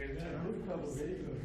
Good Prabhu, very good.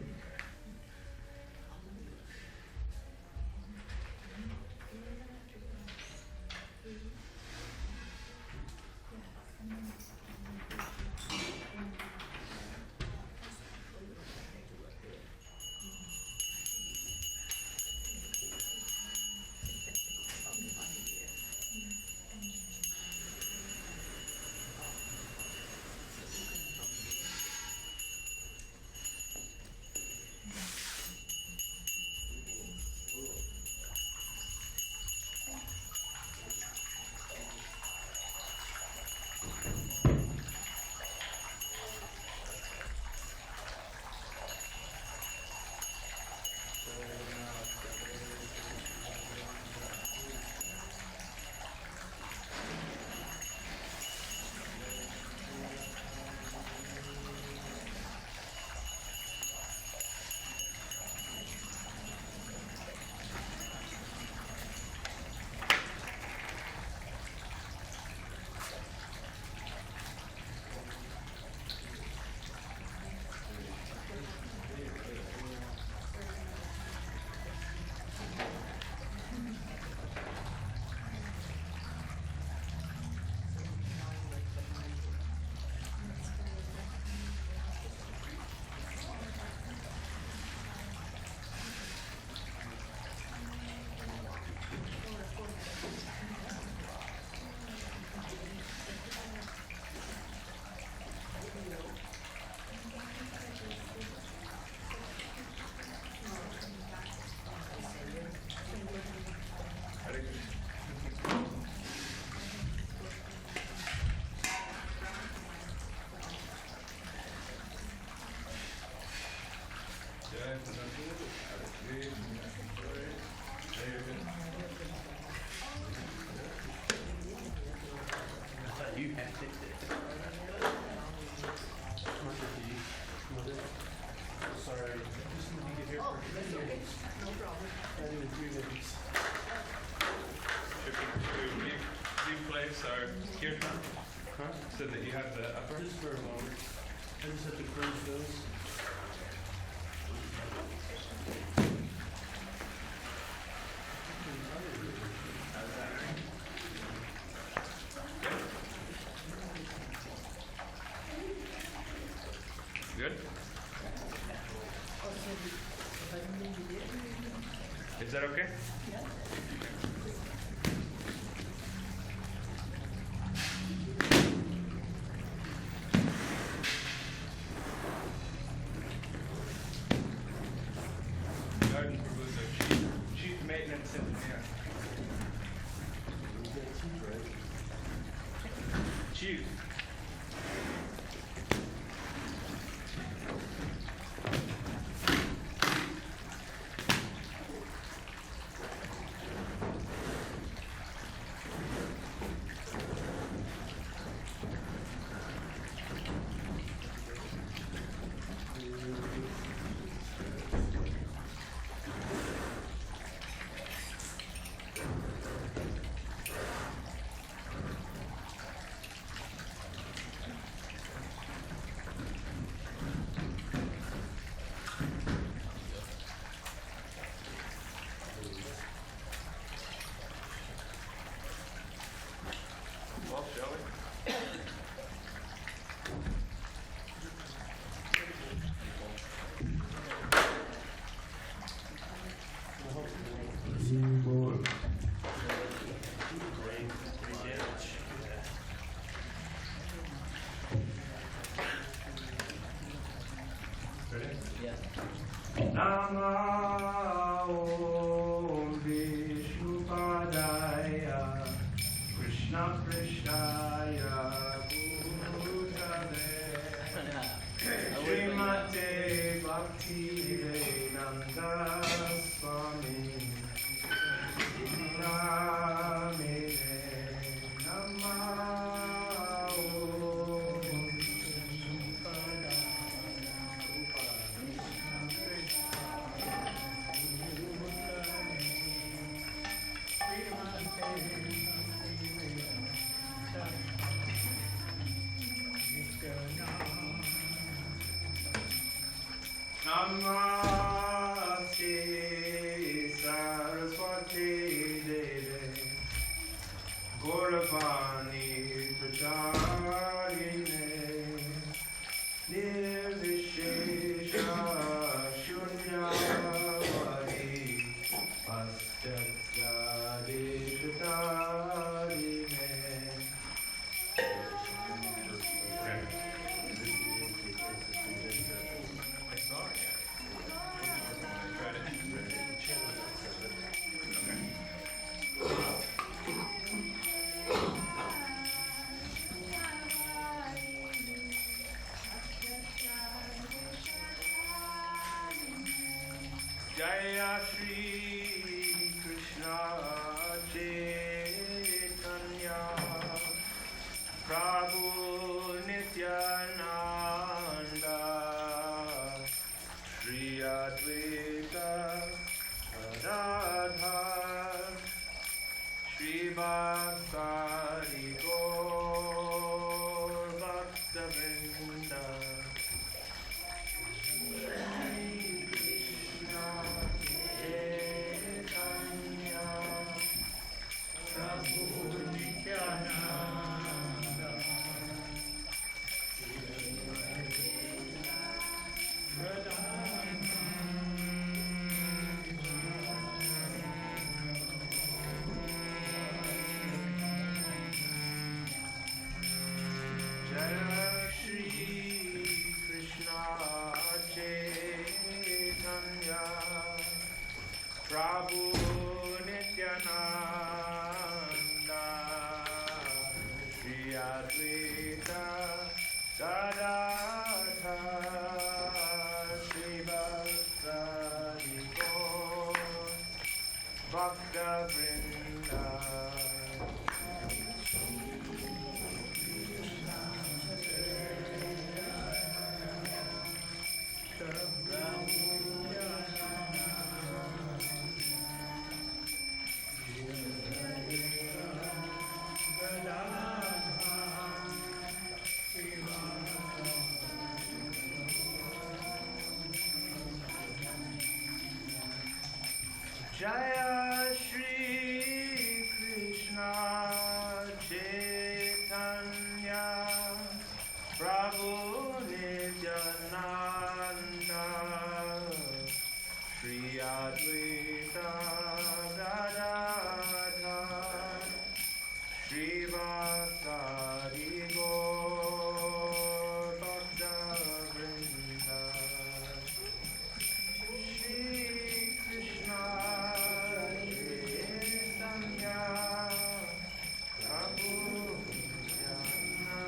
Our kirtan, so that you have the upper. Just for a moment. I just have to close those. Good? Is that okay? Yeah. Chief. Well, shall we? Nama Om Vishnupadaya Krishna Prishtaya Bhutale Srimate Bhakti Vedanta Swami Namine Nama Namaste Saraswati Deve Gauravani Pracharine Nirvishesha Shunyavadi Paschatyadevatarine. I saw it, yeah. Tried it. Jaya Shri Krishna Chaitanya Prabhu Nityananda Shri Advaita Radha Shri Bhaktari Gaur Bhakta Vrinda Jaya Shri Krishna Chaitanya Prabhu Nityananda Shri Advaita Gadadhar Shri Bhaktari Gaur Bhakta Vrinda. Jaya Shri Krishna Chaitanya Prabhu Nityananda Shri Advaita Gadadhar Shri Bhaktari Gaur Bhakta Vrinda. Shri Krishna Chaitanya Prabhu Nityananda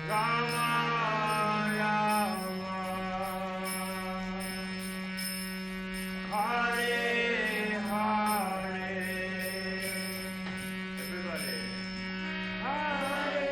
Rama Rama Hare Hare. Everybody. Hare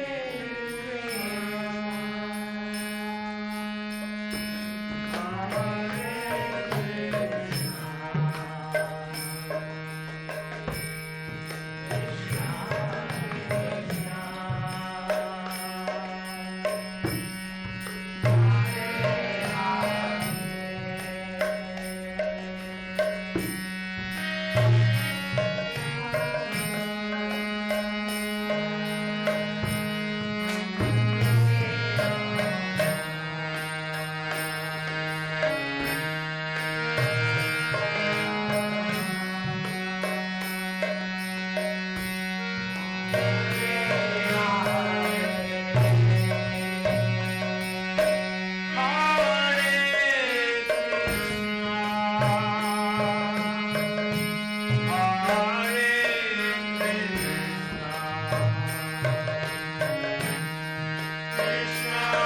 Krishna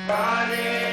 Hare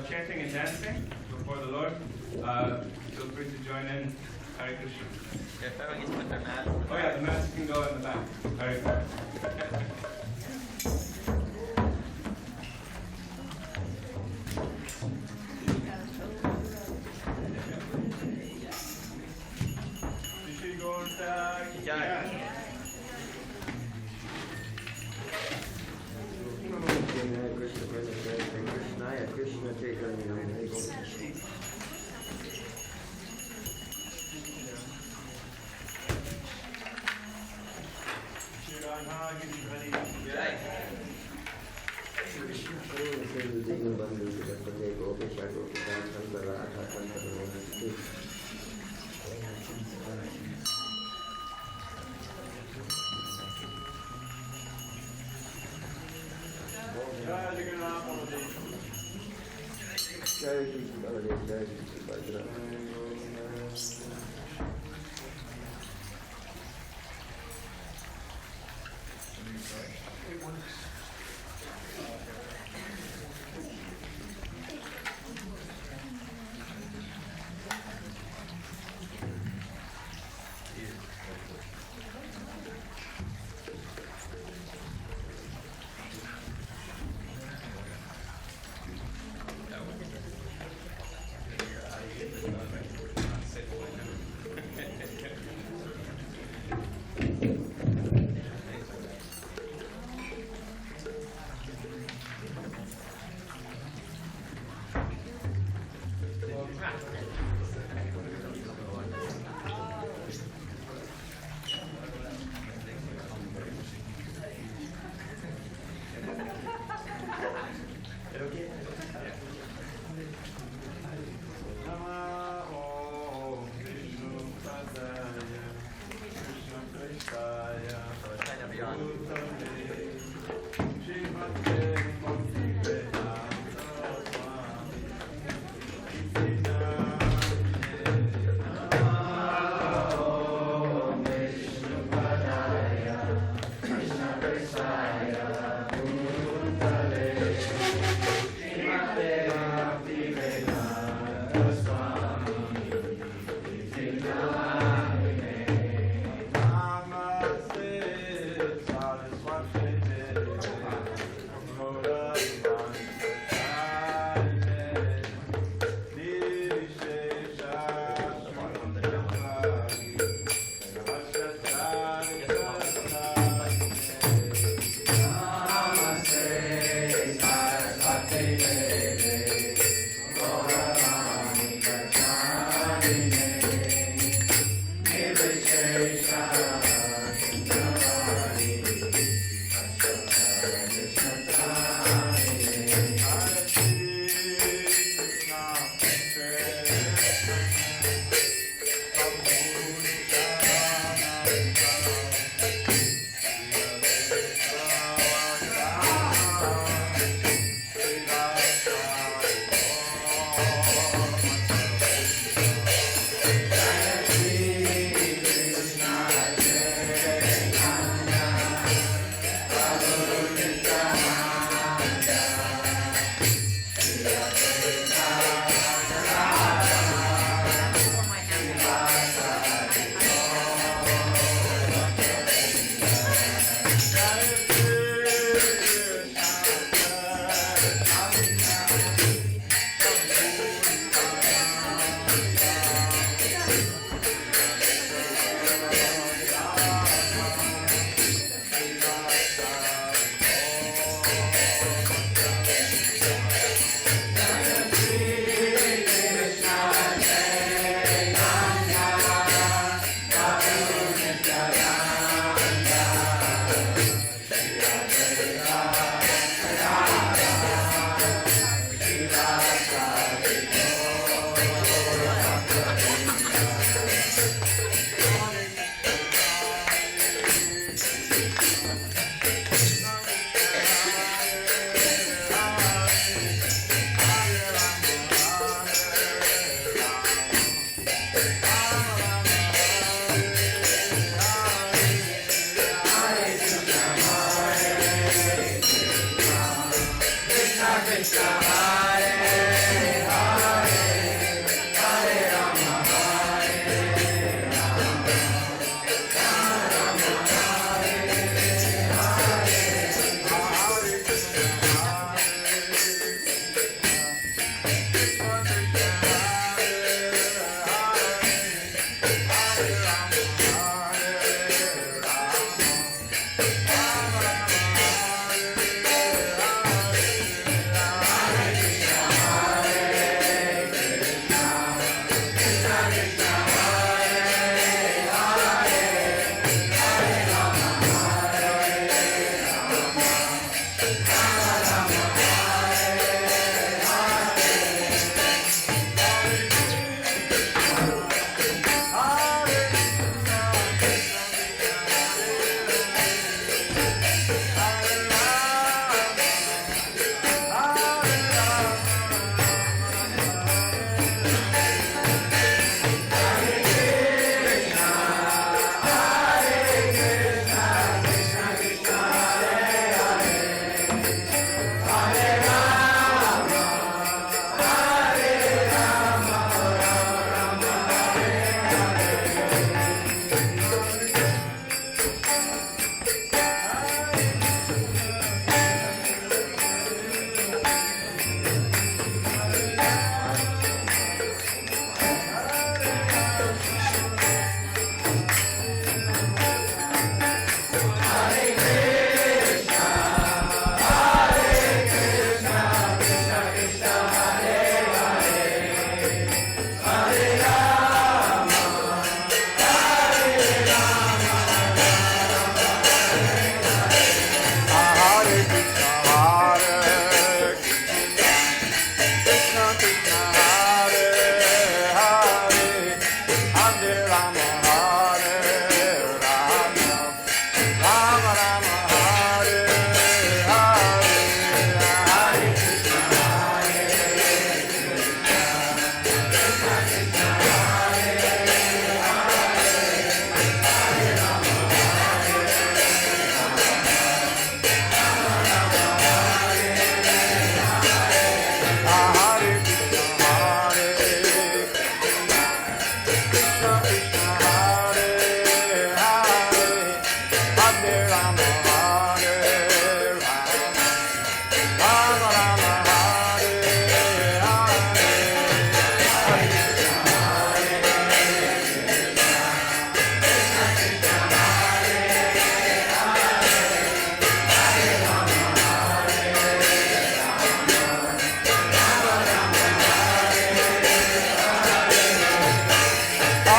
chanting and dancing before the Lord, feel free to join in. Hare Krishna. If everyone gets put their mat. Oh yeah, the mats can go in the back. Hare Krishna. Krishna Chaitanya.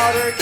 Hare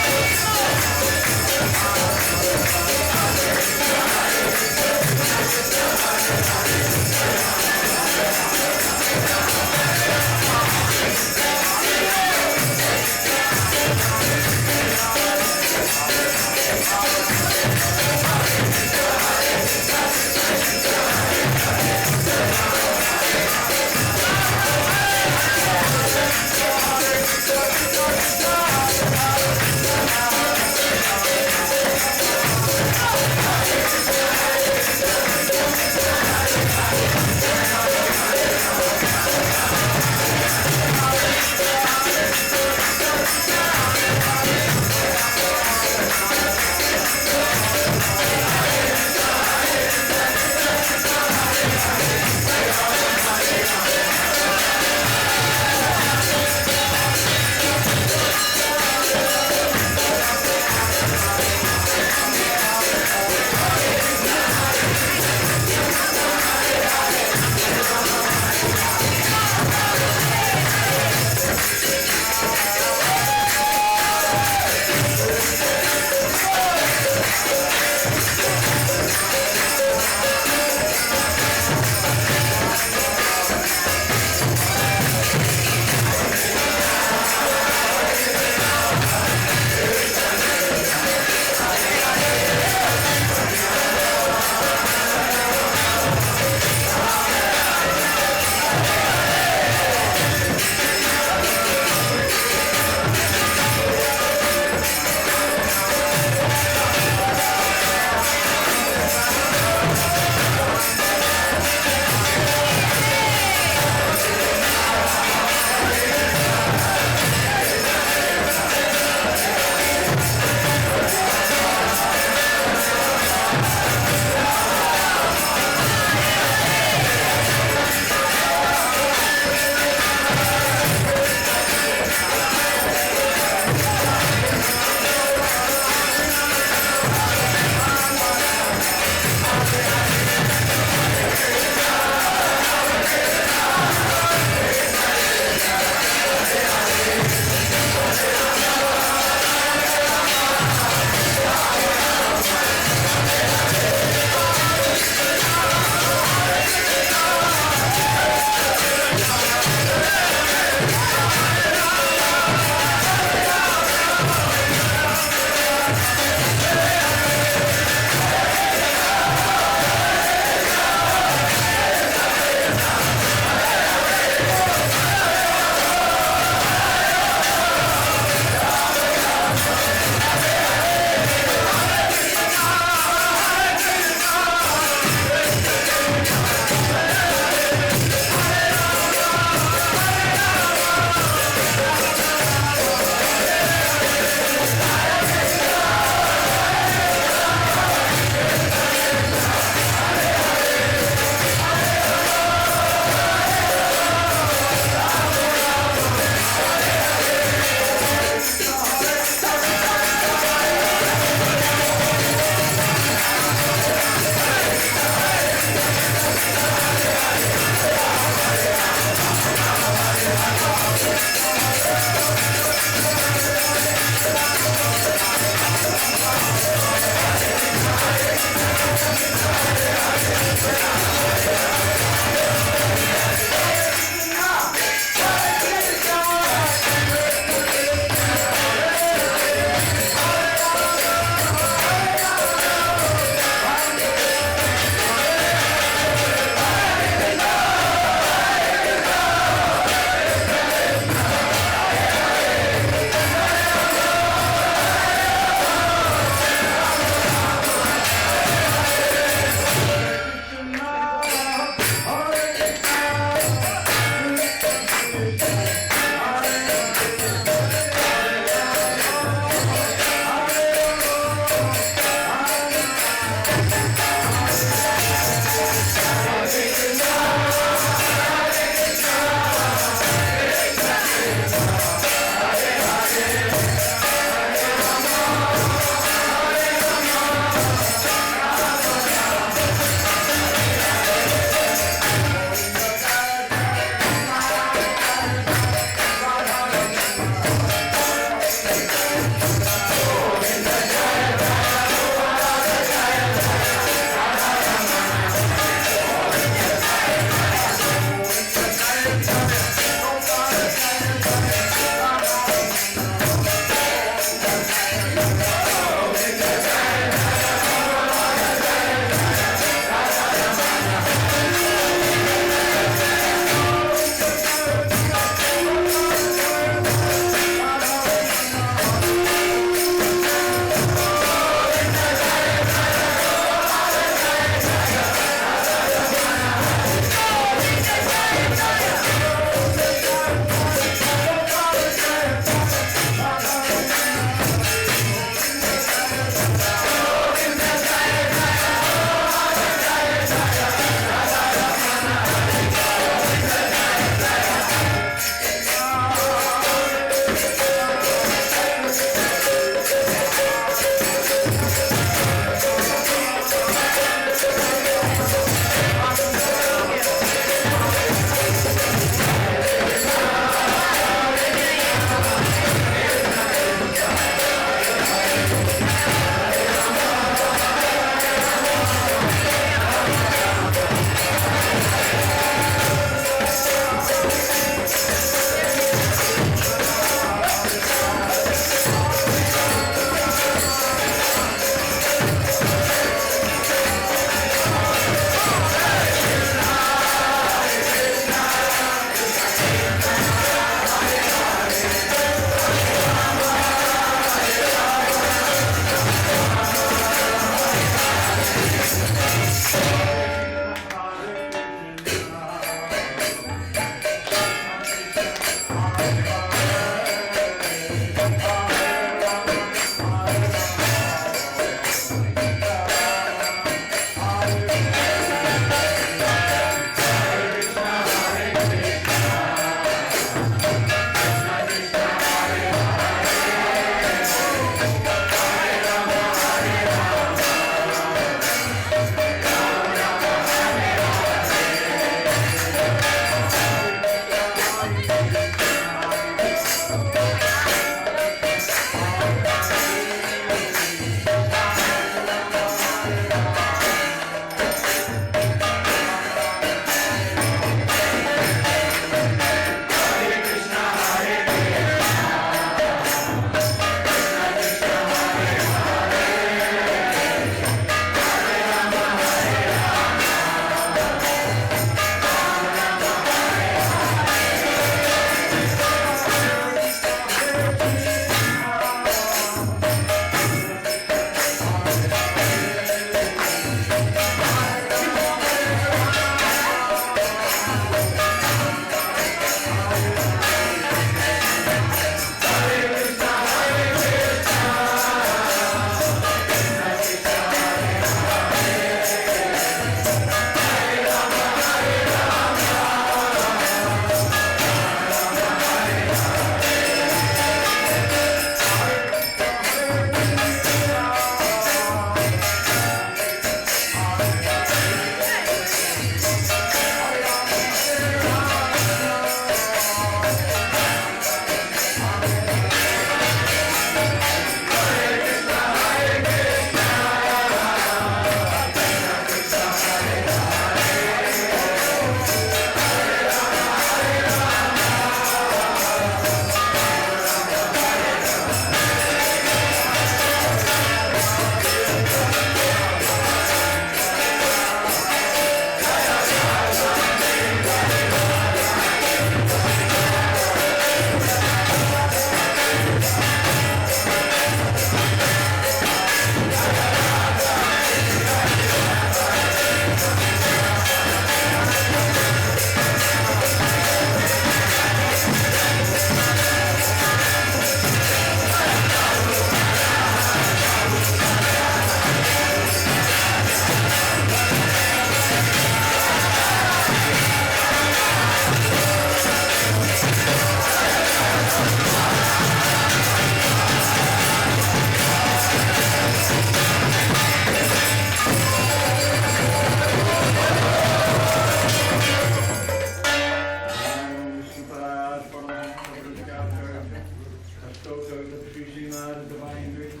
Stoked out of Sri Srimad Divine Grace,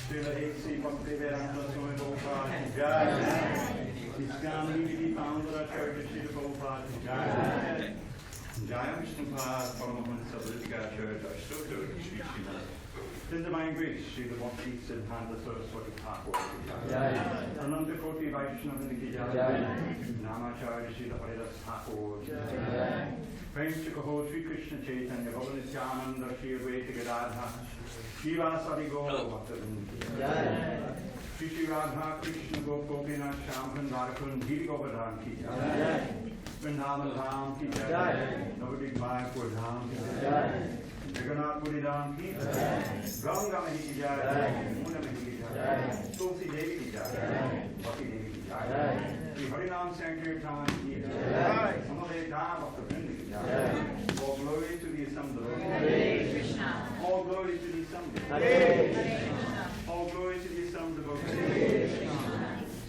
Srila H.C. Bhaktivedanta Swami Prabhupada Jai. ISKCON DVD founder of Church of Srila Prabhupada Jai. Jai Vishnupada Paramahansa Buddhist Church, stoked out of Sri Srimad. In Divine Grace, Srila Bhakti Siddhanta Saraswati Thakur Jai. Ananda Koti Vaishnava Niki Jai. Namacharya Srila Haridas Thakur Jai. Prem Chikaho Sri Krishna Chaitanya Bhagavan Nityananda Sri Advaita Gadadha Shiva Sadi Gaura Bhaktavan Jai. Sri Sri Radha Krishna Gop Gopinath Shambhan Dharakun Dhiri Govardhan Ki Jai. Vrindavan Dham Ki Jai. Navadvip Mayapur Dham Ki Jai. Jagannath Puri Dham Ki Jai. Ganga Mahi Ki Jai. Muna Mahi Ki Jai. Tulsi Devi Ki Jai. Bhakti Devi Ki Jai. Sri Harinam Sankirtan Ki Jai. Samale Dham Bhaktavan Ki Jai. All glory to the assembled. Hare Krishna. All glory to the assembled. Hare Krishna. All glory to the assembled. Hare Krishna.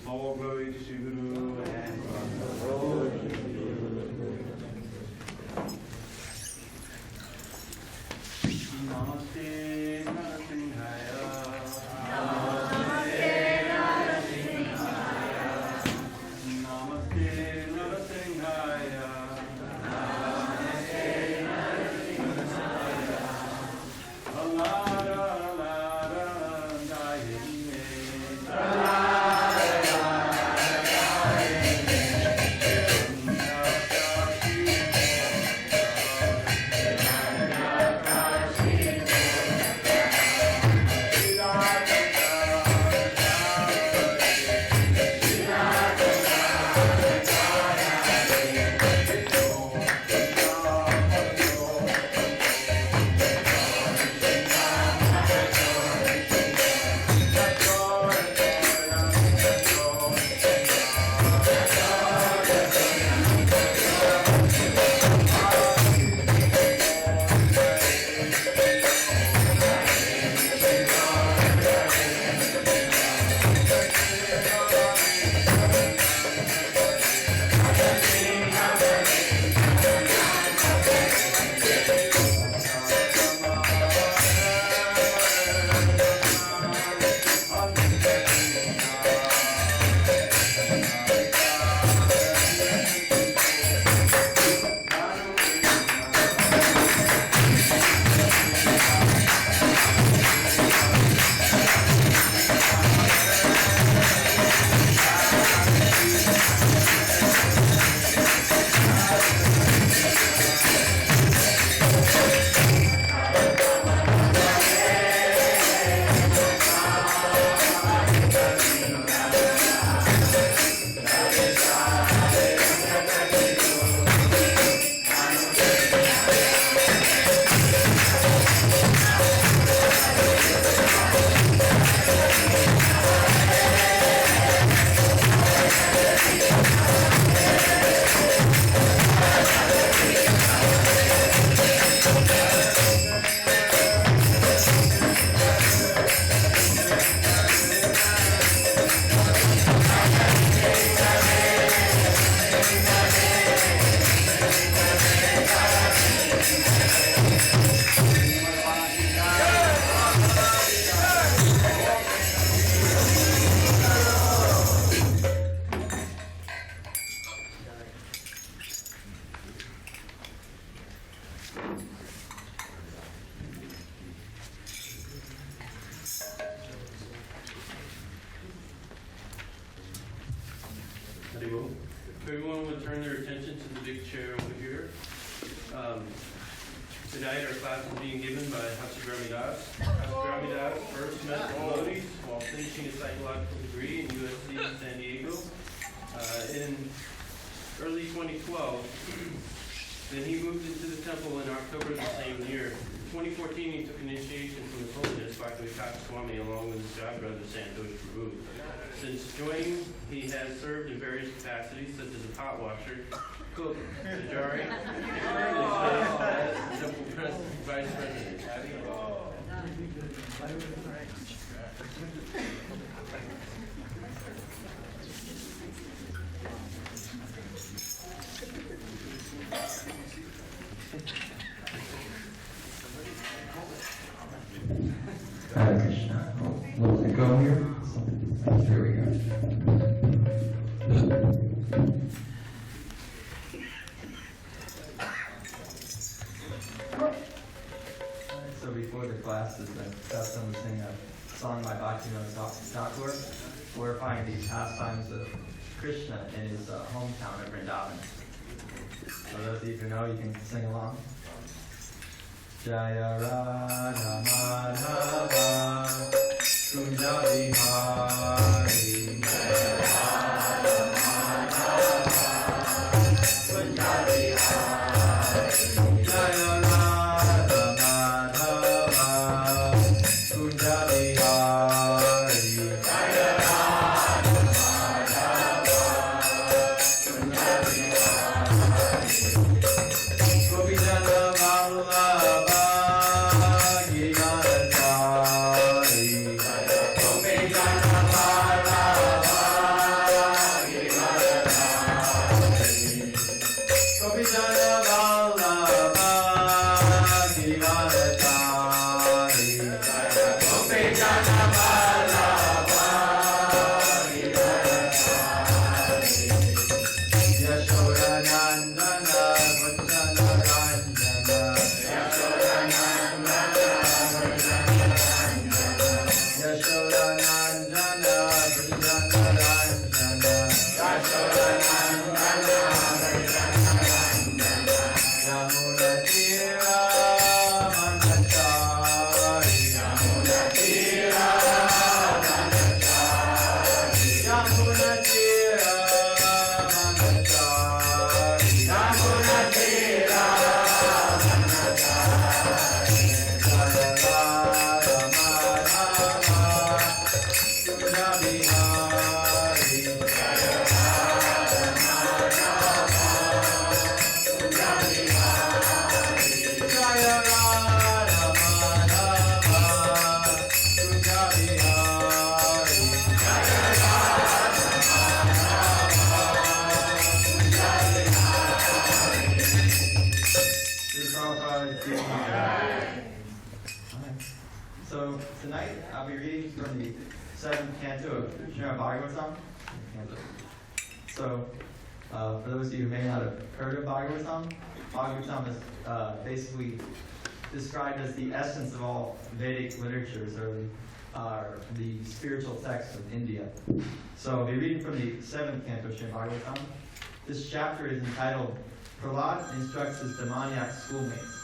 All glory to Sri Guru and Namaste Narasimhaya. Namaste Narasimhaya. Namaste Narasimhaya. Namaste Narasimhaya. Alara Alara Dayine. Everyone would turn their attention to the big chair over here. Tonight our class is being given by Hasagrami Das. Hasagrami Das first met devotees while finishing a psychological degree in USC SanDiego in early 2012. Then he moved into the temple in October of the same year. In 2014 he took initiation from His Holiness Bhaktivedanta Swami along with his god brother Santosh Prabhu. Since joining, he has served in various capacities such as a pot washer, cook, pujari, and currently serves as temple vice president. classes and custom to sing a song by Bhaktivinoda Thakur, glorifying the pastimes of Krishna in his hometown of Vrindavan. So those of you who know, you can sing along. Jaya Radha Madhava Kunja Vihari Jaya Radha Madhava Kunja Vihari Jaya Radha Madhava Kunja Vihari Jaya Radha Madhava Kunja Vihari Gopijana Vallabha So tonight I'll be reading from the 7th canto of Srimad Bhagavatam. So for those of you who may not have heard of Bhagavatam, Bhagavatam is basically described as the essence of all Vedic literatures, or the spiritual texts of India. So I'll be reading from the 7th canto of Srimad Bhagavatam. This chapter is entitled Prahlad Instructs His Demoniac Schoolmates.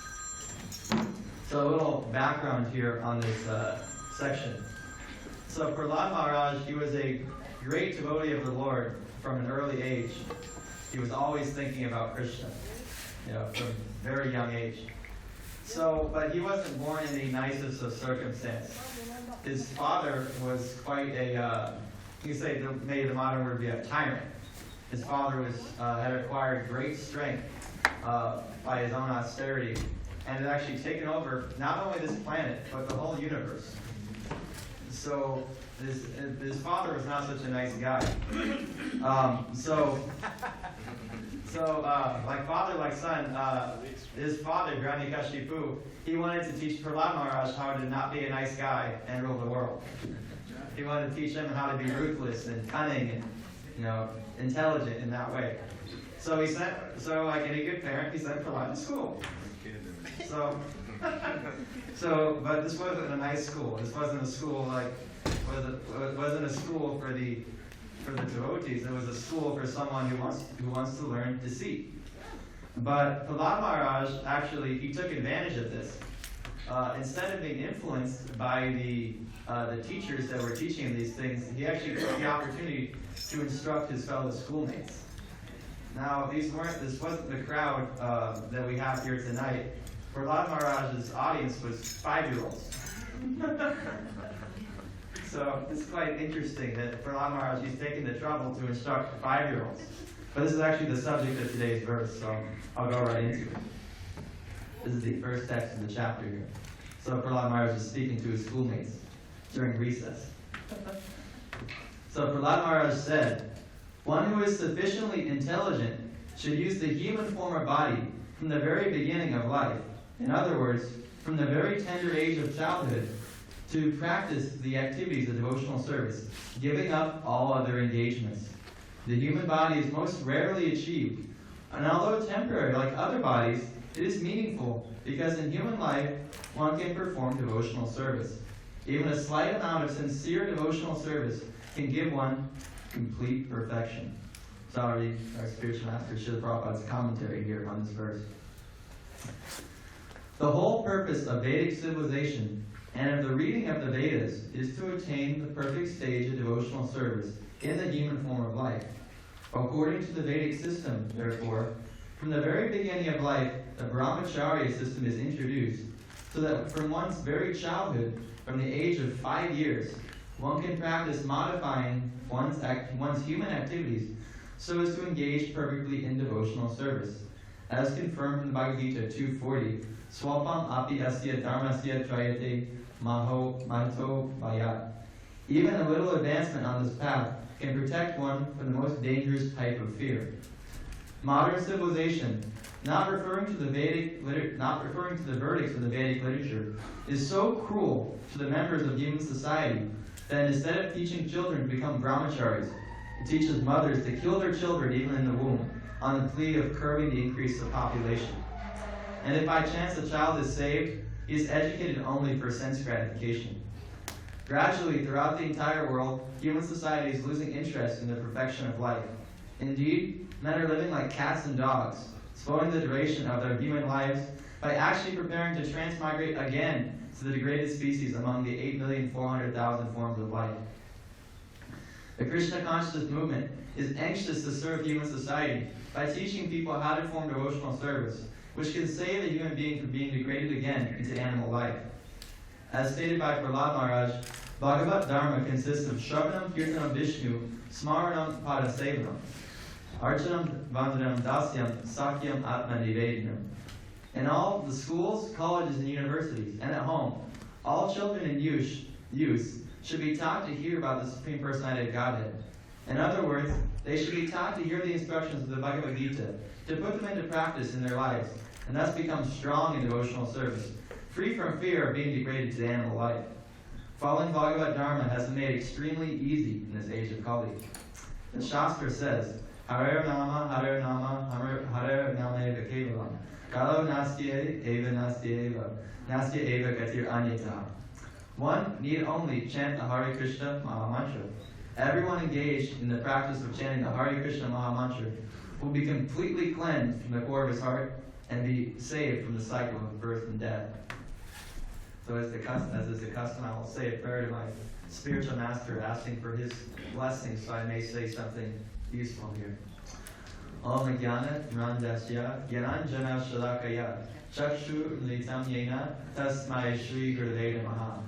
So a little background here on this section. So Prahlad Maharaj, he was a great devotee of the Lord from an early age. He was always thinking about Krishna, from a very young age. So, but he wasn't born in the nicest of circumstances. His father was quite a, you can say, maybe the modern word would be a tyrant. His father had acquired great strength by his own austerity, and had actually taken over not only this planet, but the whole universe. So his father was not such a nice guy. Like father, like son, his father, Hiranyakashipu, he wanted to teach Prahlad Maharaj how to not be a nice guy and rule the world. He wanted to teach him how to be ruthless and cunning and, intelligent in that way. So like any good parent, he sent Prahlad to school. But this wasn't a nice school. This wasn't a school it wasn't a school for the devotees. It was a school for someone who wants to learn deceit. But Prahlad Maharaj actually he took advantage of this. Instead of being influenced by the teachers that were teaching him these things, he actually took the opportunity to instruct his fellow schoolmates. Now, this wasn't the crowd that we have here tonight. Prahlad Maharaj's audience was 5-year-olds. So it's quite interesting that Prahlad Maharaj, he's taken the trouble to instruct 5-year-olds. But this is actually the subject of today's verse, so I'll go right into it. This is the first text of the chapter here. So Prahlad Maharaj is speaking to his schoolmates during recess. So Prahlad Maharaj said, "One who is sufficiently intelligent should use the human form or body from the very beginning of life. In other words, from the very tender age of childhood, to practice the activities of devotional service, giving up all other engagements. The human body is most rarely achieved, and although temporary like other bodies, It is meaningful because in human life, one can perform devotional service. Even a slight amount of sincere devotional service can give one complete perfection. So I'll read our spiritual master, Srila Prabhupada's commentary here on this verse. The whole purpose of Vedic civilization and of the reading of the Vedas is to attain the perfect stage of devotional service in the human form of life. According to the Vedic system, therefore, from the very beginning of life, the brahmacharya system is introduced, so that from one's very childhood, from the age of 5 years, one can practice modifying one's human activities so as to engage perfectly in devotional service. As confirmed in the Bhagavad Gita 2:40, Swapam api asya dharmasya trayate maho vayat. Even a little advancement on this path can protect one from the most dangerous type of fear. Modern civilization, not referring to the verdicts of the Vedic literature, is so cruel to the members of human society that instead of teaching children to become brahmacharis, it teaches mothers to kill their children even in the womb, on the plea of curbing the increase of population. And if by chance a child is saved, he is educated only for sense gratification. Gradually, throughout the entire world, human society is losing interest in the perfection of life. Indeed, men are living like cats and dogs, spoiling the duration of their human lives by actually preparing to transmigrate again to the degraded species among the 8,400,000 forms of life. The Krishna consciousness movement is anxious to serve human society by teaching people how to form devotional service, which can save a human being from being degraded again into animal life. As stated by Prahlad Maharaj, Bhagavat Dharma consists of Shravanam Kirtanam Vishnu, Smaranam Padasevanam, Archanam Vandanam Dasyam, Sakyam Atma Nivedinam. In all the schools, colleges, and universities, and at home, all children and youth should be taught to hear about the Supreme Personality of Godhead. In other words, they should be taught to hear the instructions of the Bhagavad Gita, to put them into practice in their lives, and thus become strong in devotional service, free from fear of being degraded to animal life. Following Bhagavat Dharma has been made extremely easy in this age of Kali. The Shastra says, Hare Nama, Hare Nama, Hare Nama Eva Kevalam. Kalo Nastya Eva Nastya Eva. Nastya Eva Gatir Anyata. One need only chant the Hare Krishna Mahamantra. Everyone engaged in the practice of chanting the Hare Krishna Mahamantra will be completely cleansed from the core of his heart and be saved from the cycle of birth and death. So as is the custom, I will say a prayer to my spiritual master, asking for his blessing so I may say something useful here. Om Jnana Randasya Gyananjana Shalakaya Chakshu Litam Yena Tasmai Shri Gurudeva Namaha.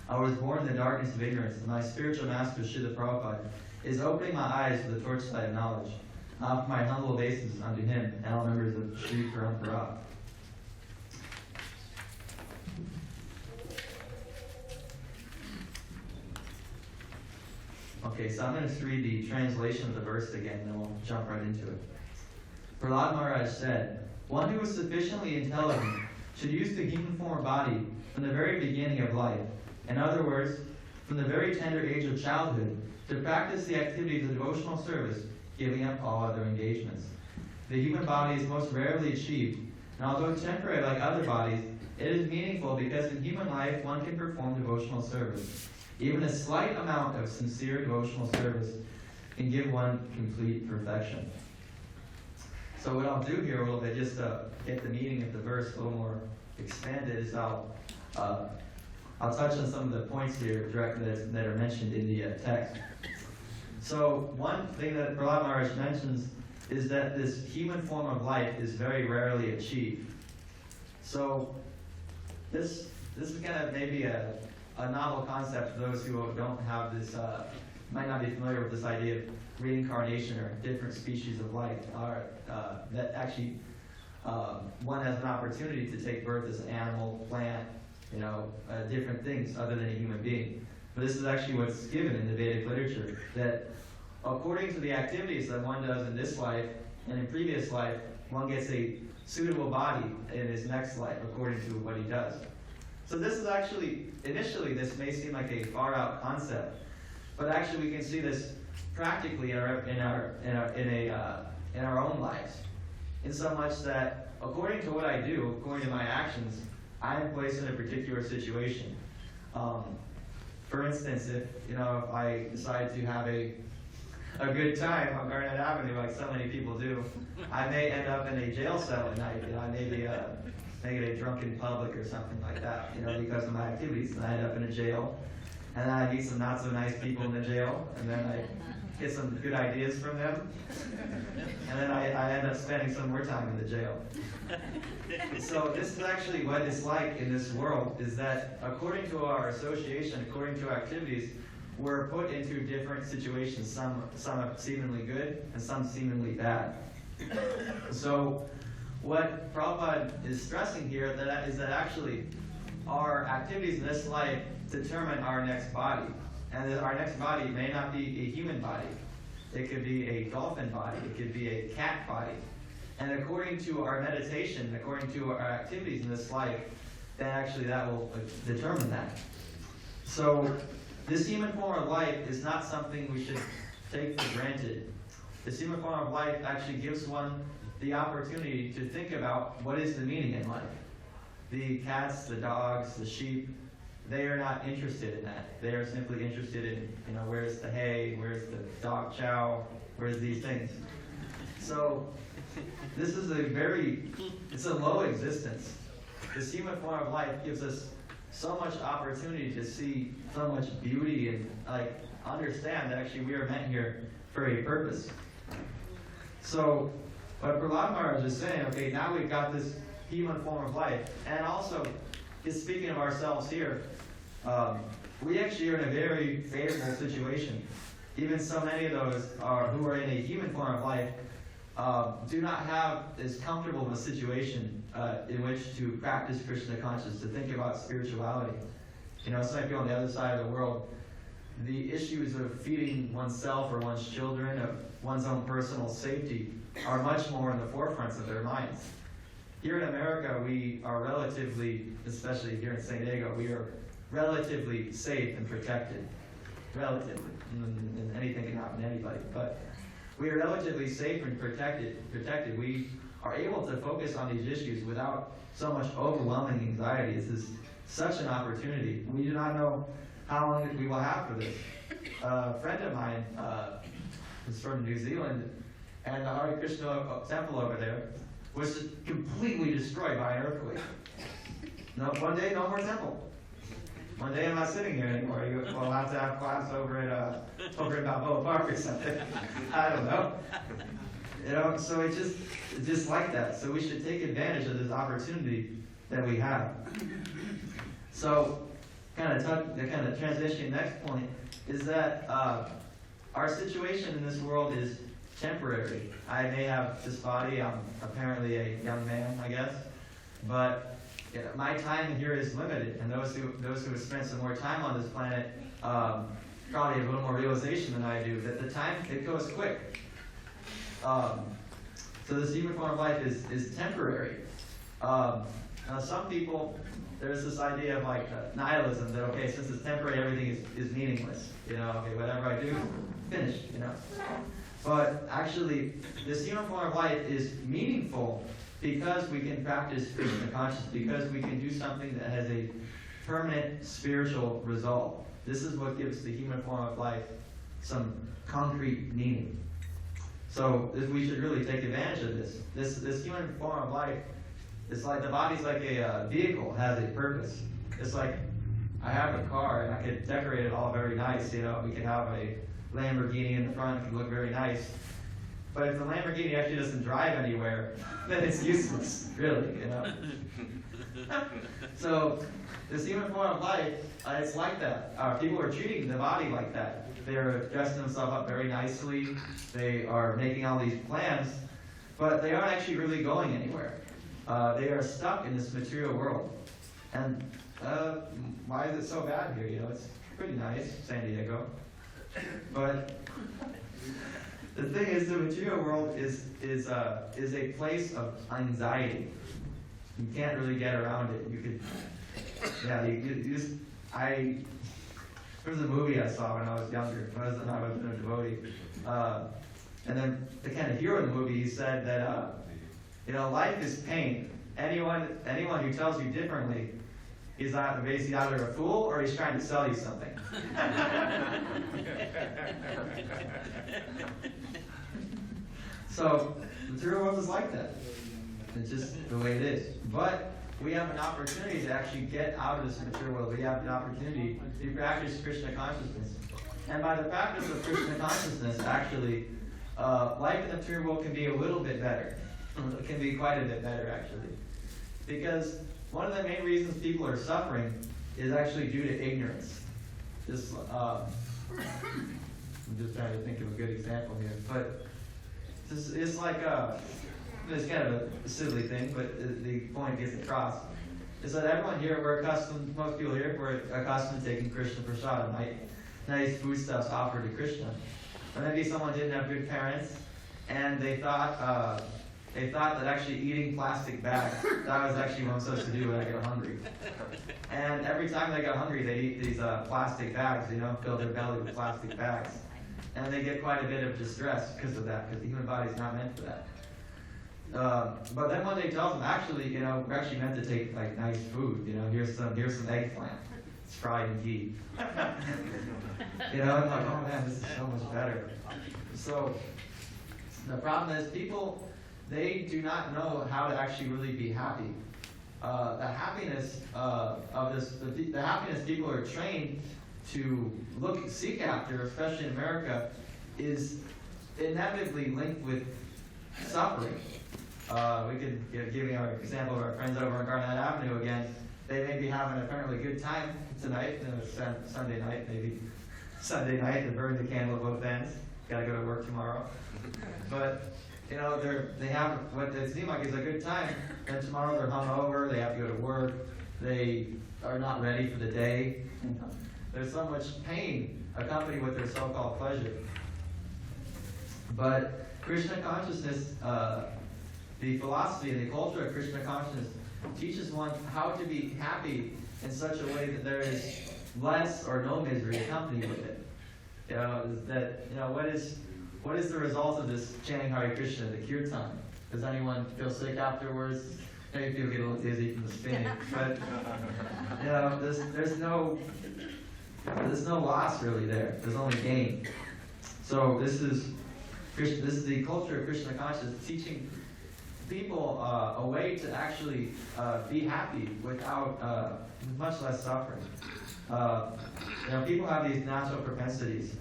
I was born in the darkness of ignorance, and my spiritual master, Srila Prabhupada, is opening my eyes to the torchlight of knowledge. I offer my humble obeisances unto him and all members of Sri Parampara. Okay, so I'm going to read the translation of the verse again, and then we'll jump right into it. Prahlad Maharaj said, one who is sufficiently intelligent should use the human form or body from the very beginning of life. In other words, from the very tender age of childhood, to practice the activities of devotional service, giving up all other engagements. The human body is most rarely achieved, and although temporary like other bodies, it is meaningful because in human life one can perform devotional service. Even a slight amount of sincere devotional service can give one complete perfection. So what I'll do here a little bit, just to get the meaning of the verse a little more expanded, is I'll touch on some of the points here that are mentioned in the text. So one thing that Prahlad Maharaj mentions is that this human form of life is very rarely achieved. So this is kind of maybe a novel concept for those who don't have this, might not be familiar with this idea of reincarnation or different species of life, or that actually one has an opportunity to take birth as an animal, plant, different things other than a human being. But this is actually what's given in the Vedic literature, that according to the activities that one does in this life and in previous life, one gets a suitable body in his next life according to what he does. So this is actually, initially this may seem like a far out concept, but actually we can see this practically in our own lives, in so much that according to what I do, according to my actions, I am placed in a particular situation. For instance, if I decide to have a good time on Garnet Avenue, like so many people do, I may end up in a jail cell at night. I may be make it a drunken public or something like that, because of my activities. And I end up in a jail, and then I meet some not so nice people in the jail, and then I get some good ideas from them, and then I end up spending some more time in the jail. So this is actually what it's like in this world, is that according to our association, according to our activities, we're put into different situations. Some are seemingly good, and some seemingly bad. So what Prabhupada is stressing here is that actually our activities in this life determine our next body. And that our next body may not be a human body. It could be a dolphin body. It could be a cat body. And according to our meditation, according to our activities in this life, then actually that will determine that. So this human form of life is not something we should take for granted. This human form of life actually gives one the opportunity to think about what is the meaning in life. The cats, the dogs, the sheep, they are not interested in that. They are simply interested in, where's the hay, where's the dog chow, where's these things. So this is it's a low existence. This human form of life gives us so much opportunity to see so much beauty and understand that actually we are meant here for a purpose. So what Prahlad Maharaj is saying, okay, now we've got this human form of life, and also is speaking of ourselves here, we actually are in a very favorable situation. Even so many of those who are in a human form of life do not have as comfortable of a situation in which to practice Krishna consciousness, to think about spirituality. Some people on the other side of the world, the issues of feeding oneself or one's children, of one's own personal safety, are much more in the forefronts of their minds. Here in America, we are relatively, especially here in SanDiego, we are relatively safe and protected. Relatively. And anything can happen to anybody. But we are relatively safe and protected. We are able to focus on these issues without so much overwhelming anxiety. This is such an opportunity. We do not know how long we will have for this. A friend of mine is from New Zealand, and the Harekrishna temple over there was completely destroyed by an earthquake. No, one day, no more temple. One day I'm not sitting here anymore. We'll have to have class over at Balboa Park or something. I don't know. So it's just like that. So we should take advantage of this opportunity that we have. So kind of transitioning next point is that our situation in this world is temporary. I may have this body. I'm apparently a young man, I guess, but my time here is limited, and those who have spent some more time on this planet probably have a little more realization than I do that the time, it goes quick. So this human form of life is temporary. Now some people, there's this idea of nihilism, that okay, since it's temporary, everything is meaningless. Okay, whatever I do, finished. But actually, this human form of life is meaningful because we can practice Krishna consciousness, because we can do something that has a permanent spiritual result. This is what gives the human form of life some concrete meaning. So we should really take advantage of this. This human form of life, it's like the body's like a vehicle, has a purpose. It's like I have a car and I could decorate it all very nice. We could have a Lamborghini in the front, it could look very nice. But if the Lamborghini actually doesn't drive anywhere, then it's useless, really, So this human form of life, it's like that. People are treating the body like that. They're dressing themselves up very nicely. They are making all these plans, but they aren't actually really going anywhere. They are stuck in this material world. And why is it so bad here? It's pretty nice, SanDiego. But the thing is, the material world is a place of anxiety. You can't really get around it. You could, there was a movie I saw when I was younger, when I was a devotee, and then the kind of hero in the movie, he said that Life is pain. Anyone who tells you differently is basically either a fool or he's trying to sell you something. So the material world is like that. It's just the way it is. But we have an opportunity to actually get out of this material world. We have an opportunity to practice Krishna consciousness. And by the practice of Krishna consciousness, actually, life in the material world can be a little bit better. It can be quite a bit better, actually. Because one of the main reasons people are suffering is actually due to ignorance. I'm just trying to think of a good example here. But it's like it's kind of a silly thing, but the point gets across. Is that everyone here, most people here, we're accustomed to taking Krishna Prasad, nice foodstuffs offered to Krishna. Or maybe someone didn't have good parents, and they thought that actually eating plastic bags, that was actually what I'm supposed to do when I get hungry. And every time they got hungry, they eat these plastic bags, fill their belly with plastic bags. And they get quite a bit of distress because of that, because the human body is not meant for that. But then one day tells them, actually, we're actually meant to take like nice food. Here's some eggplant. It's fried in ghee. I'm like, oh man, this is so much better. So the problem is people, they do not know how to actually really be happy. The happiness the happiness people are trained to seek after, especially in America, is inevitably linked with suffering. We could give you an example of our friends over on Garnet Avenue again. They may be having apparently a good time tonight, Sunday night, maybe Sunday night, to burn the candle at both ends. Got to go to work tomorrow. But they have what they seem like is a good time, and tomorrow they're hungover. They have to go to work. They are not ready for the day. There's so much pain accompanied with their so-called pleasure. But Krishna consciousness, the philosophy and the culture of Krishna consciousness teaches one how to be happy in such a way that there is less or no misery accompanied with it. What is the result of this chanting Hare Krishna, the kirtan? Does anyone feel sick afterwards? Maybe people get a little dizzy from the spinning, but there's no loss really there. There's only gain. So this is the culture of Krishna consciousness, teaching people a way to actually be happy without much less suffering. People have these natural propensities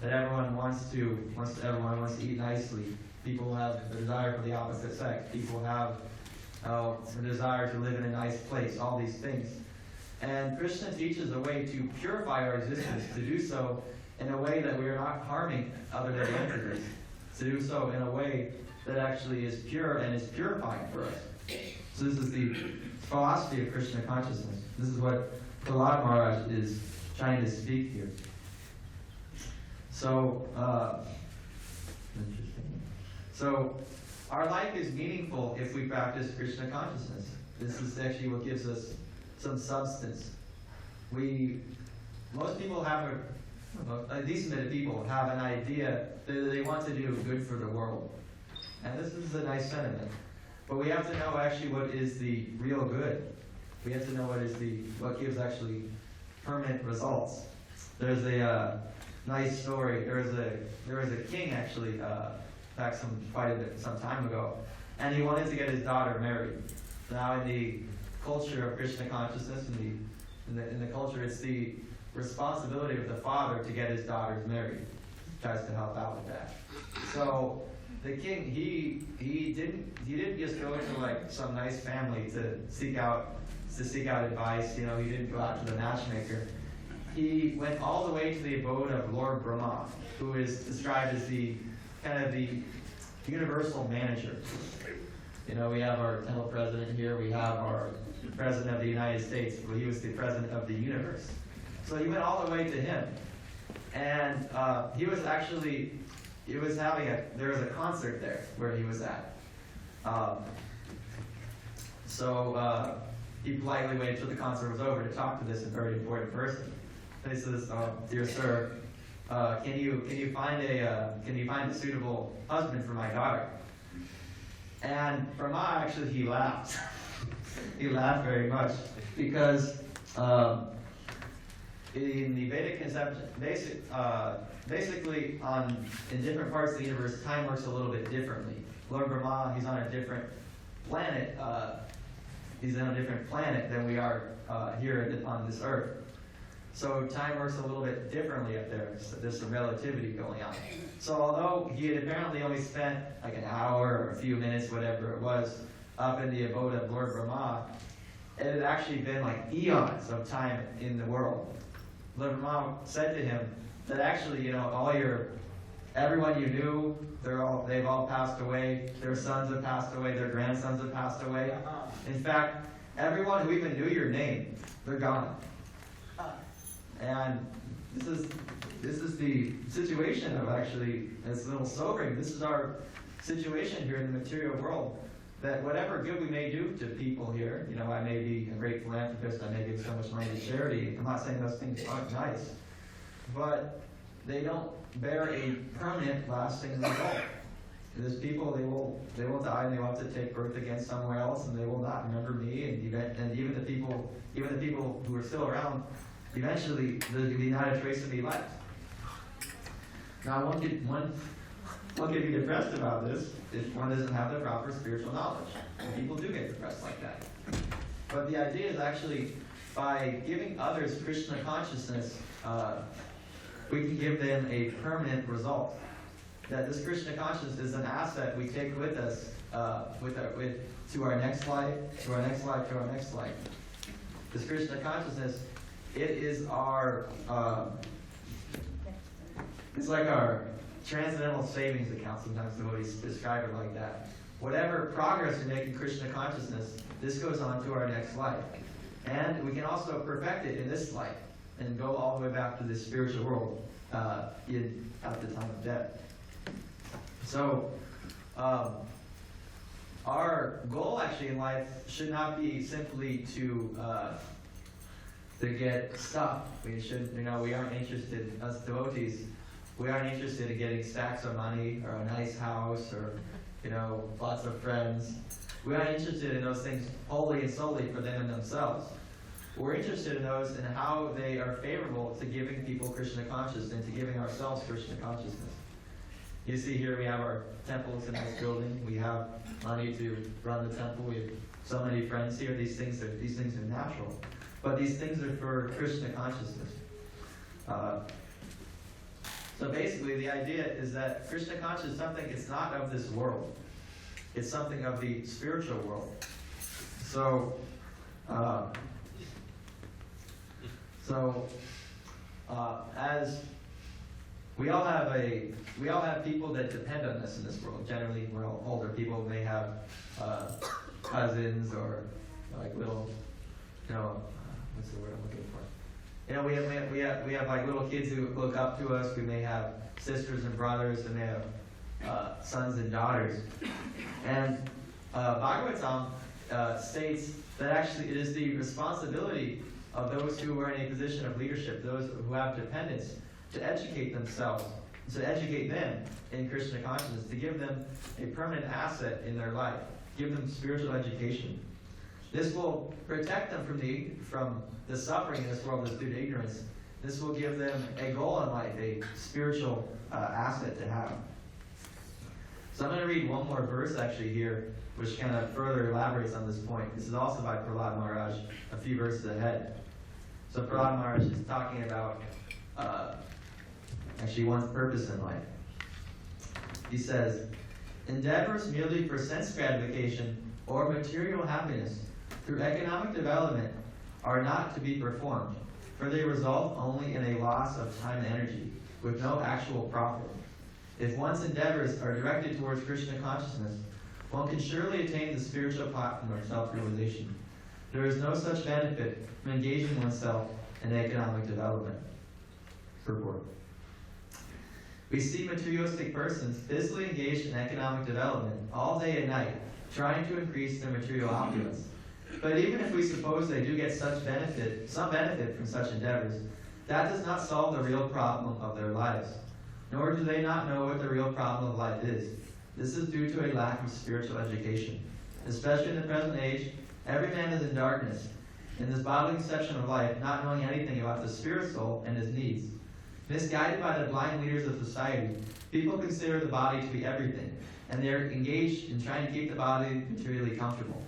that everyone wants to eat nicely. People have a desire for the opposite sex. People have a desire to live in a nice place. All these things. And Krishna teaches a way to purify our existence, to do so in a way that we are not harming other living entities, to do so in a way that actually is pure and is purifying for us. So this is the philosophy of Krishna consciousness. This is what Prahlad Maharaj is trying to speak here. So, interesting. So, our life is meaningful if we practice Krishna consciousness. This is actually what gives us some substance. Most people have a decent bit of people have an idea that they want to do good for the world. And this is a nice sentiment. But we have to know actually what is the real good. We have to know what gives actually permanent results. There's a nice story. There was a king actually back some time ago, and he wanted to get his daughter married. Now in the culture of Krishna consciousness, in the culture, it's the responsibility of the father to get his daughters married. He tries to help out with that. So the king, he didn't just go to like some nice family to seek out advice. He didn't go out to the matchmaker. He went all the way to the abode of Lord Brahma, who is described as the universal manager. We have our temple president here. We have our president of the United States. Well, he was the president of the universe. So he went all the way to him, and there was a concert there where he was at. So he politely waited till the concert was over to talk to this very important person. And he says, "Dear sir, can you find a suitable husband for my daughter?" And Brahma, actually, he laughed. He laughed very much because in the Vedic conception, basically in different parts of the universe, time works a little bit differently. Lord Brahma, he's on a different planet. He's on a different planet than we are here on this earth. So time works a little bit differently up there. So there's some relativity going on. So although he had apparently only spent like an hour or a few minutes, whatever it was, up in the abode of Lord Brahma, it had actually been like eons of time in the world. Lord Brahma said to him that actually, everyone you knew, they've all passed away. Their sons have passed away. Their grandsons have passed away. In fact, everyone who even knew your name, they're gone. And this is the situation of actually, it's a little sobering. This is our situation here in the material world. That whatever good we may do to people here, I may be a great philanthropist, I may give so much money to charity. I'm not saying those things aren't nice, but they don't bear a permanent, lasting result. There's people, they will die and they will have to take birth again somewhere else, and they will not remember me. And even the people who are still around, eventually there'll be not a trace of me left. Now, one could be depressed about this if one doesn't have the proper spiritual knowledge. And people do get depressed like that. But the idea is actually, by giving others Krishna consciousness, we can give them a permanent result. That this Krishna consciousness is an asset we take with us to our next life, to our next life, to our next life. This Krishna consciousness, it is our, it's like our transcendental savings account. Sometimes the devotees describe it like that. Whatever progress we make in Krishna consciousness, this goes on to our next life. And we can also perfect it in this life and go all the way back to the spiritual world at the time of death. So, our goal actually in life should not be simply to get stuff. We should, we aren't interested, us devotees, we aren't interested in getting stacks of money or a nice house or, lots of friends. We aren't interested in those things wholly and solely for them and themselves. We're interested in those and how they are favorable to giving people Krishna consciousness and to giving ourselves Krishna consciousness. You see here we have our temples in this building. We have money to run the temple. We have so many friends here. These things are natural. But these things are for Krishna consciousness. So basically the idea is that Krishna consciousness is something, it's not of this world. It's something of the spiritual world. So, as we all have people that depend on us in this world. Generally, we're all older people. May have cousins or like little, what's the word I'm looking for? We have like little kids who look up to us. We may have sisters and brothers, and they have sons and daughters. And Bhagavatam states that actually it is the responsibility of those who are in a position of leadership, those who have dependents, to educate themselves, to educate them in Krishna consciousness, to give them a permanent asset in their life, give them spiritual education. This will protect them from the suffering in this world that's due to ignorance. This will give them a goal in life, a spiritual asset to have. So I'm going to read one more verse actually here, which kind of further elaborates on this point. This is also by Prahlad Maharaj, a few verses ahead. So Prahlad Maharaj is talking about actually one's purpose in life. He says, endeavors merely for sense gratification or material happiness through economic development are not to be performed, for they result only in a loss of time and energy, with no actual profit. If one's endeavors are directed towards Krishna consciousness, one can surely attain the spiritual platform of self-realization. There is no such benefit from engaging oneself in economic development. Purport. We see materialistic persons busily engaged in economic development all day and night, trying to increase their material opulence. But even if we suppose they do get some benefit from such endeavors, that does not solve the real problem of their lives. Nor do they not know what the real problem of life is. This is due to a lack of spiritual education. Especially in the present age, every man is in darkness, in this bodily conception of life, not knowing anything about the spirit soul and his needs. Misguided by the blind leaders of society, people consider the body to be everything, and they are engaged in trying to keep the body materially comfortable.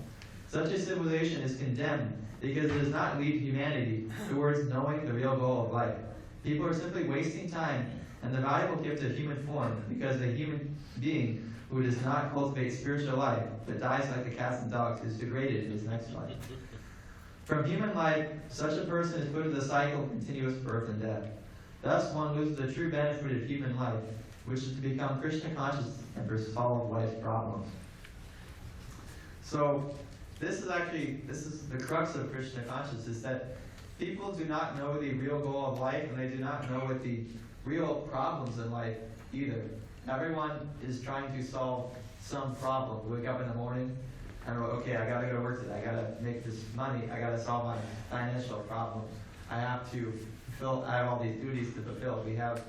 Such a civilization is condemned because it does not lead humanity towards knowing the real goal of life. People are simply wasting time and the valuable gift of human form because the human being who does not cultivate spiritual life but dies like the cats and dogs is degraded in his next life. From human life, such a person is put in the cycle of continuous birth and death. Thus, one loses the true benefit of human life, which is to become Krishna conscious and to solve life's problems. So, this is the crux of Krishna consciousness, is that people do not know the real goal of life, and they do not know what the real problems in life either. Everyone is trying to solve some problem. Wake up in the morning, and okay, I gotta go to work today. I gotta make this money. I gotta solve my financial problem. I have all these duties to fulfill. We have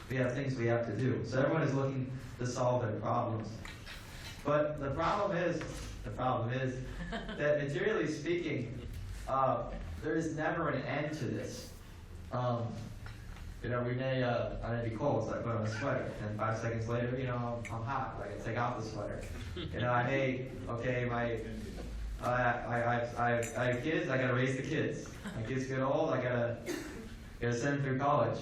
things we have to do. So everyone is looking to solve their problems. But the problem is that materially speaking, there is never an end to this. I may be cold, so I put on a sweater, and 5 seconds later, I'm hot, I can take off the sweater. I have kids, I gotta raise the kids. My kids get old, I gotta send them through college,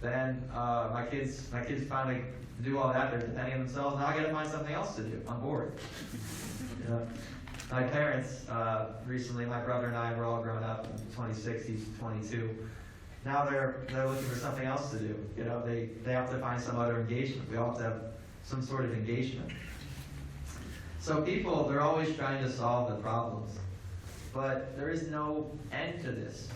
Then my kids finally do all that, they're depending on themselves, now I gotta find something else to do. I'm bored. My parents, recently, my brother and I were all grown up. I'm 26, he's 22. Now they're looking for something else to do. They have to find some other engagement. We all have to have some sort of engagement. So people, they're always trying to solve the problems. But there is no end to this.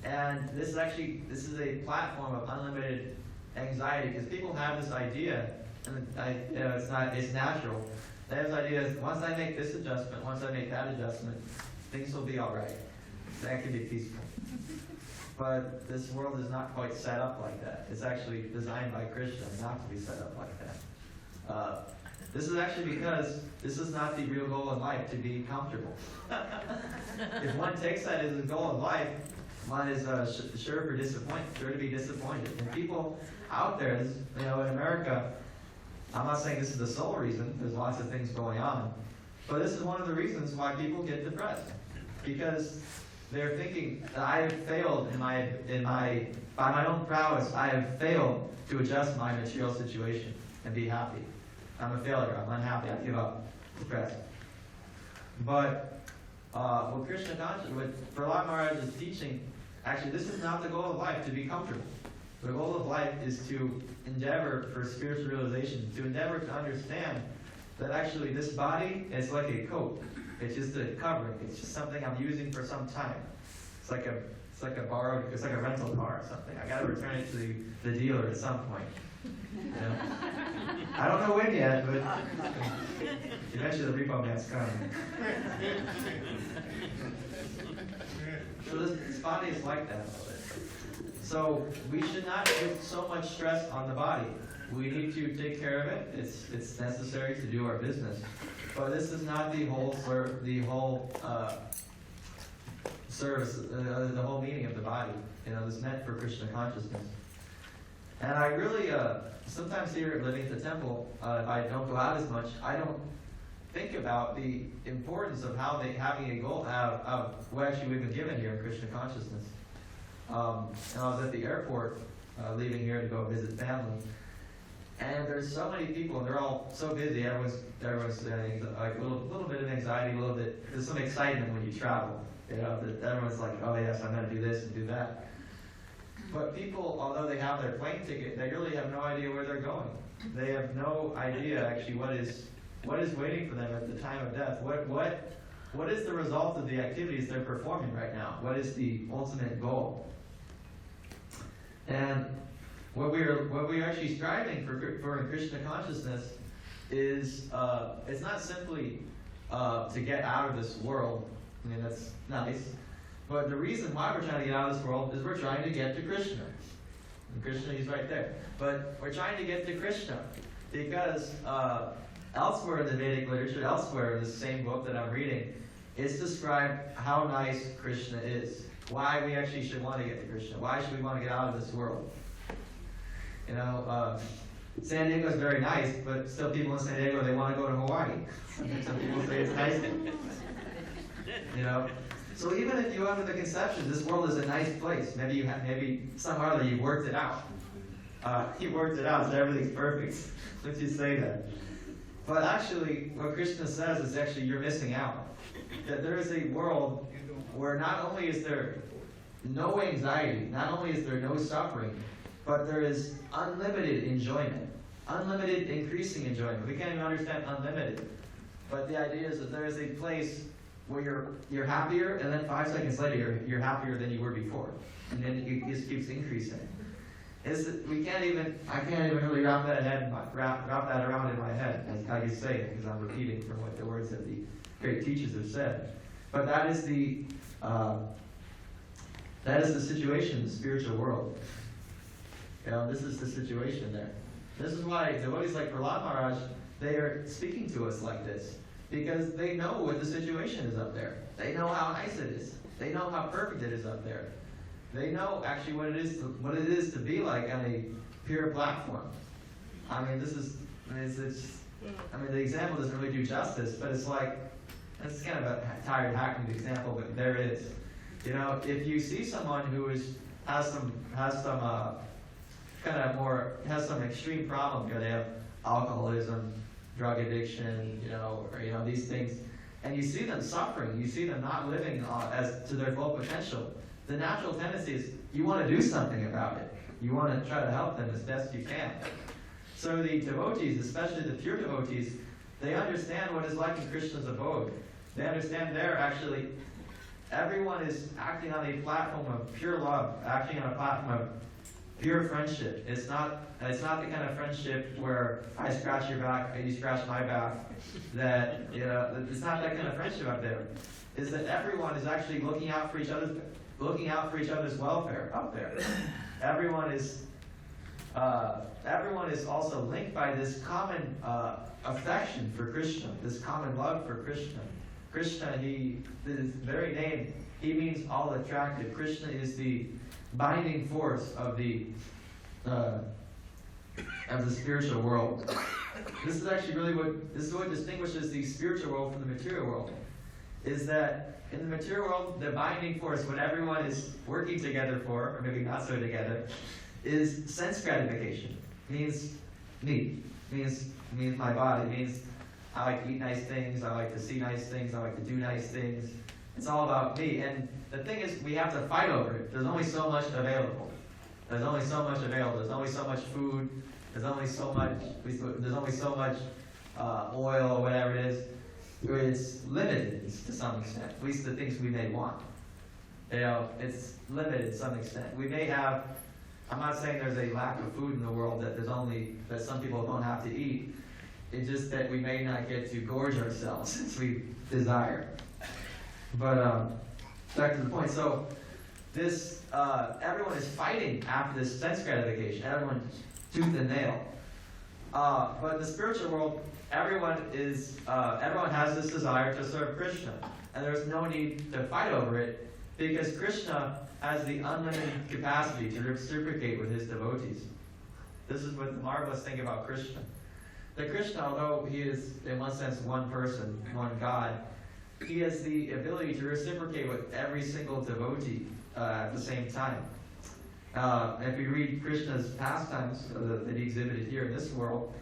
And this is a platform of unlimited anxiety, because people have this idea, and it's natural. They have this idea, once I make this adjustment, once I make that adjustment, things will be all right. That can be peaceful. But this world is not quite set up like that. It's actually designed by Krishna not to be set up like that. This is actually because this is not the real goal in life, to be comfortable. If one takes that as the goal of life, one is sure to be disappointed. And people out there, in America, I'm not saying this is the sole reason. There's lots of things going on, but this is one of the reasons why people get depressed, because they're thinking that I have failed by my own prowess. I have failed to adjust my material situation and be happy. I'm a failure. I'm unhappy. I give up. Depressed. But what Krishna consciousness, what Prahlad Maharaj is teaching, actually, this is not the goal of life, to be comfortable. The goal of life is to endeavor for spiritual realization, to endeavor to understand that actually this body is like a coat. It's just a covering. It's just something I'm using for some time. It's like a rental car or something. I got to return it to the dealer at some point. I don't know when yet, but eventually the repo man's coming. So this body is like that a little bit. So we should not put so much stress on the body. We need to take care of it. It's necessary to do our business. But this is not the whole service, the whole meaning of the body. This is meant for Krishna consciousness. And I really, sometimes here living at the temple, if I don't go out as much, I don't think about the importance of having a goal of what actually we've been given here in Krishna consciousness. And I was at the airport, leaving here to go visit family, and there's so many people, and they're all so busy. Everyone's like a little bit of anxiety, there's some excitement when you travel. That everyone's like, oh yes, I'm going to do this and do that. But people, although they have their plane ticket, they really have no idea where they're going. They have no idea actually what is waiting for them at the time of death. What is the result of the activities they're performing right now? What is the ultimate goal? And what we're actually striving for in Krishna consciousness is it's not simply to get out of this world. I mean, that's nice. But the reason why we're trying to get out of this world is we're trying to get to Krishna. And Krishna, he's right there. But we're trying to get to Krishna. Because elsewhere in the Vedic literature, elsewhere in the same book that I'm reading, it's described how nice Krishna is. Why we actually should want to get to Krishna. Why should we want to get out of this world? You know, SanDiego is very nice, but still people in SanDiego, they want to go to Hawaii. Some people say it's nice. You know? So even if you have the conception, this world is a nice place. Maybe somehow or other you worked it out. You worked it out, so everything's perfect. Let's just say that. But actually, what Krishna says is actually you're missing out. That there is a world where not only is there no anxiety, not only is there no suffering, but there is unlimited enjoyment, unlimited increasing enjoyment. We can't even understand unlimited. But the idea is that there is a place where you're happier, and then 5 seconds later you're happier than you were before, and then it just keeps increasing. I can't even really wrap that around in my head, as how you say it, because I'm repeating from what the words that the great teachers have said. But that is the situation in the spiritual world. You know, this is the situation there. This is why devotees like Prahlad Maharaj, they are speaking to us like this, because they know what the situation is up there. They know how nice it is. They know how perfect it is up there. They know actually what it is to be like on a pure platform. I mean, the example doesn't really do justice, but it's like, it's kind of a tired, hackneyed example, but there it is. You know, if you see someone who has some extreme problem, you know, they have alcoholism, drug addiction, or these things, and you see them suffering, you see them not living as to their full potential, the natural tendency is you want to do something about it. You want to try to help them as best you can. So the devotees, especially the pure devotees, they understand what it's like in Krishna's abode. They understand everyone is acting on a platform of pure love, acting on a platform of pure friendship. It's not the kind of friendship where I scratch your back and you scratch my back. It's not that kind of friendship up there. It's that everyone is actually looking out for each other's welfare up there. Everyone is also linked by this common affection for Krishna, this common love for Krishna. Krishna, his very name, he means all attractive. Krishna is the binding force of the spiritual world. This is actually what distinguishes the spiritual world from the material world. Is that in the material world, the binding force, what everyone is working together for, or maybe not so together, is sense gratification. Means me. Means my body. Means I like to eat nice things. I like to see nice things. I like to do nice things. It's all about me. And the thing is, we have to fight over it. There's only so much available. There's only so much food. There's only so much oil or whatever it is. It's limited to some extent, at least the things we may want. It's limited to some extent. We may have, I'm not saying there's a lack of food in the world, that some people don't have to eat. It's just that we may not get to gorge ourselves as we desire. But back to the point. So everyone is fighting after this sense gratification. Everyone tooth and nail. But in the spiritual world, everyone has this desire to serve Krishna, and there's no need to fight over it because Krishna has the unlimited capacity to reciprocate with his devotees. This is what the marvelous thing about Krishna. That Krishna, although he is in one sense one person, one God, he has the ability to reciprocate with every single devotee at the same time. If we read Krishna's pastimes that he exhibited here in this world,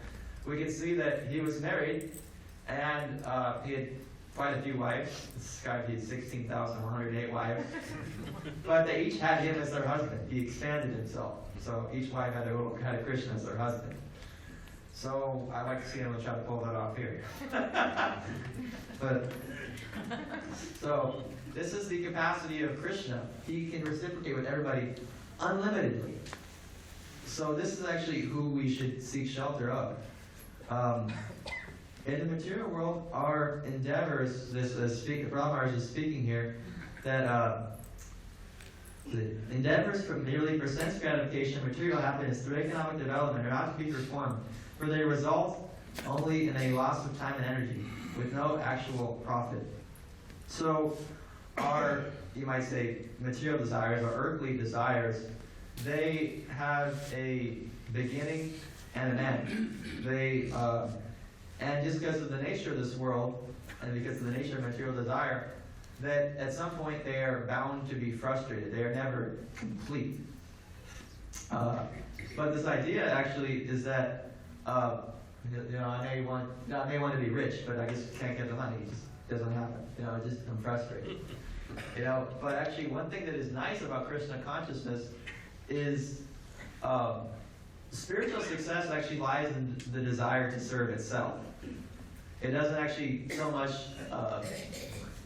we can see that he was married and he had quite a few wives. It's described he had 16,108 wives. But they each had him as their husband. He expanded himself. So each wife had a Krishna as their husband. So I'd like to see him try to pull that off here. So this is the capacity of Krishna. He can reciprocate with everybody unlimitedly. So this is actually who we should seek shelter of. In the material world, our endeavors, Prahlad Maharaj is speaking here, that The endeavors merely for sense gratification, material happiness through economic development are not to be performed, for they result only in a loss of time and energy, with no actual profit. So, our, you might say, material desires, or earthly desires, they have a beginning and an end. They, and just because of the nature of this world, and because of the nature of material desire, that at some point they are bound to be frustrated. They are never complete. But this idea actually is that, I may want to be rich, but I just can't get the money. It just doesn't happen. I'm frustrated. But actually one thing that is nice about Krishna consciousness is spiritual success actually lies in the desire to serve itself. It doesn't actually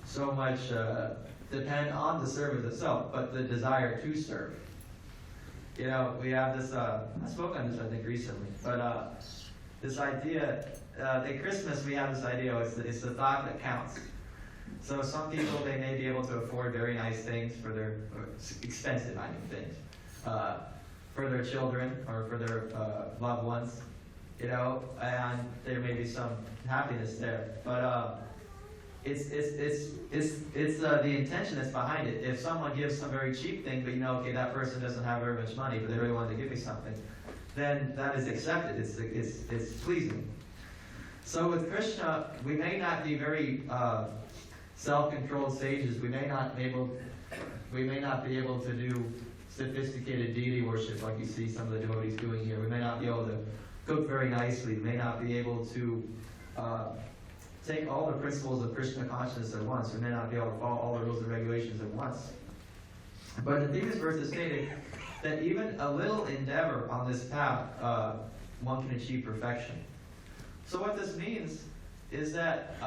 so much depend on the service itself, but the desire to serve. We have this, I spoke on this I think recently, but this idea, at Christmas we have this idea, it's the thought that counts. So some people, they may be able to afford very nice things for their, expensive things, for their children or for their loved ones, and there may be some happiness there. But it's the intention that's behind it. If someone gives some very cheap thing, but okay, that person doesn't have very much money, but they really wanted to give me something, then that is accepted. It's pleasing. So with Krishna, we may not be very self-controlled sages. We may not be able to do sophisticated deity worship like you see some of the devotees doing here. We may not be able to cook very nicely. We may not be able to take all the principles of Krishna consciousness at once. We may not be able to follow all the rules and regulations at once. But the previous verse is stating that even a little endeavor on this path, one can achieve perfection. So what this means is that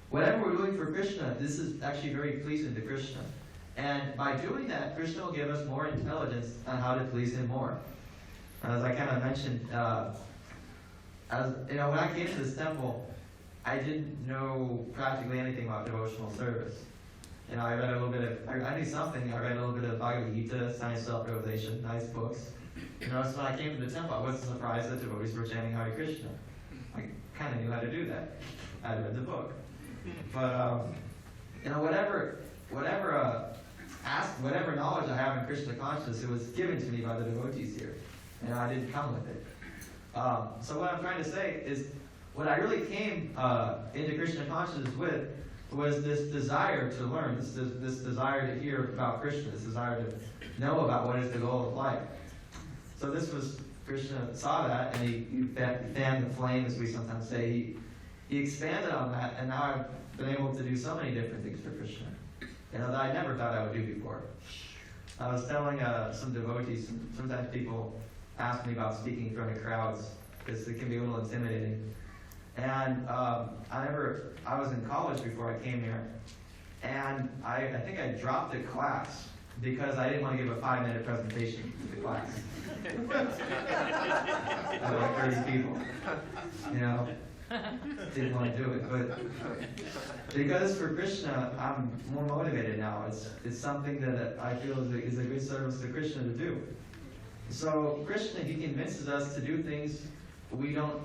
whatever we're doing for Krishna, this is actually very pleasing to Krishna. And by doing that, Krishna will give us more intelligence on how to please him more. As I kind of mentioned, when I came to this temple, I didn't know practically anything about devotional service. I read a little bit of, I knew something. I read a little bit of Bhagavad Gita, Science Self-Realization, nice books. So when I came to the temple, I wasn't surprised that devotees were chanting Hare Krishna. I kind of knew how to do that. I read the book. But, whatever knowledge I have in Krishna consciousness, it was given to me by the devotees here. I didn't come with it. So what I'm trying to say is, what I really came into Krishna consciousness with was this desire to learn, this desire to hear about Krishna, this desire to know about what is the goal of life. So this was, Krishna saw that, and he fanned the flame, as we sometimes say. He expanded on that, and now I've been able to do so many different things for Krishna, that I never thought I would do before. I was telling some devotees, sometimes people ask me about speaking in front of crowds, because it can be a little intimidating. And I was in college before I came here, and I think I dropped a class because I didn't want to give a 5-minute presentation to the class. Like 30 people, didn't want to do it. But because for Krishna, I'm more motivated now. It's something that I feel is a good service to Krishna to do. So Krishna, he convinces us to do things we wouldn't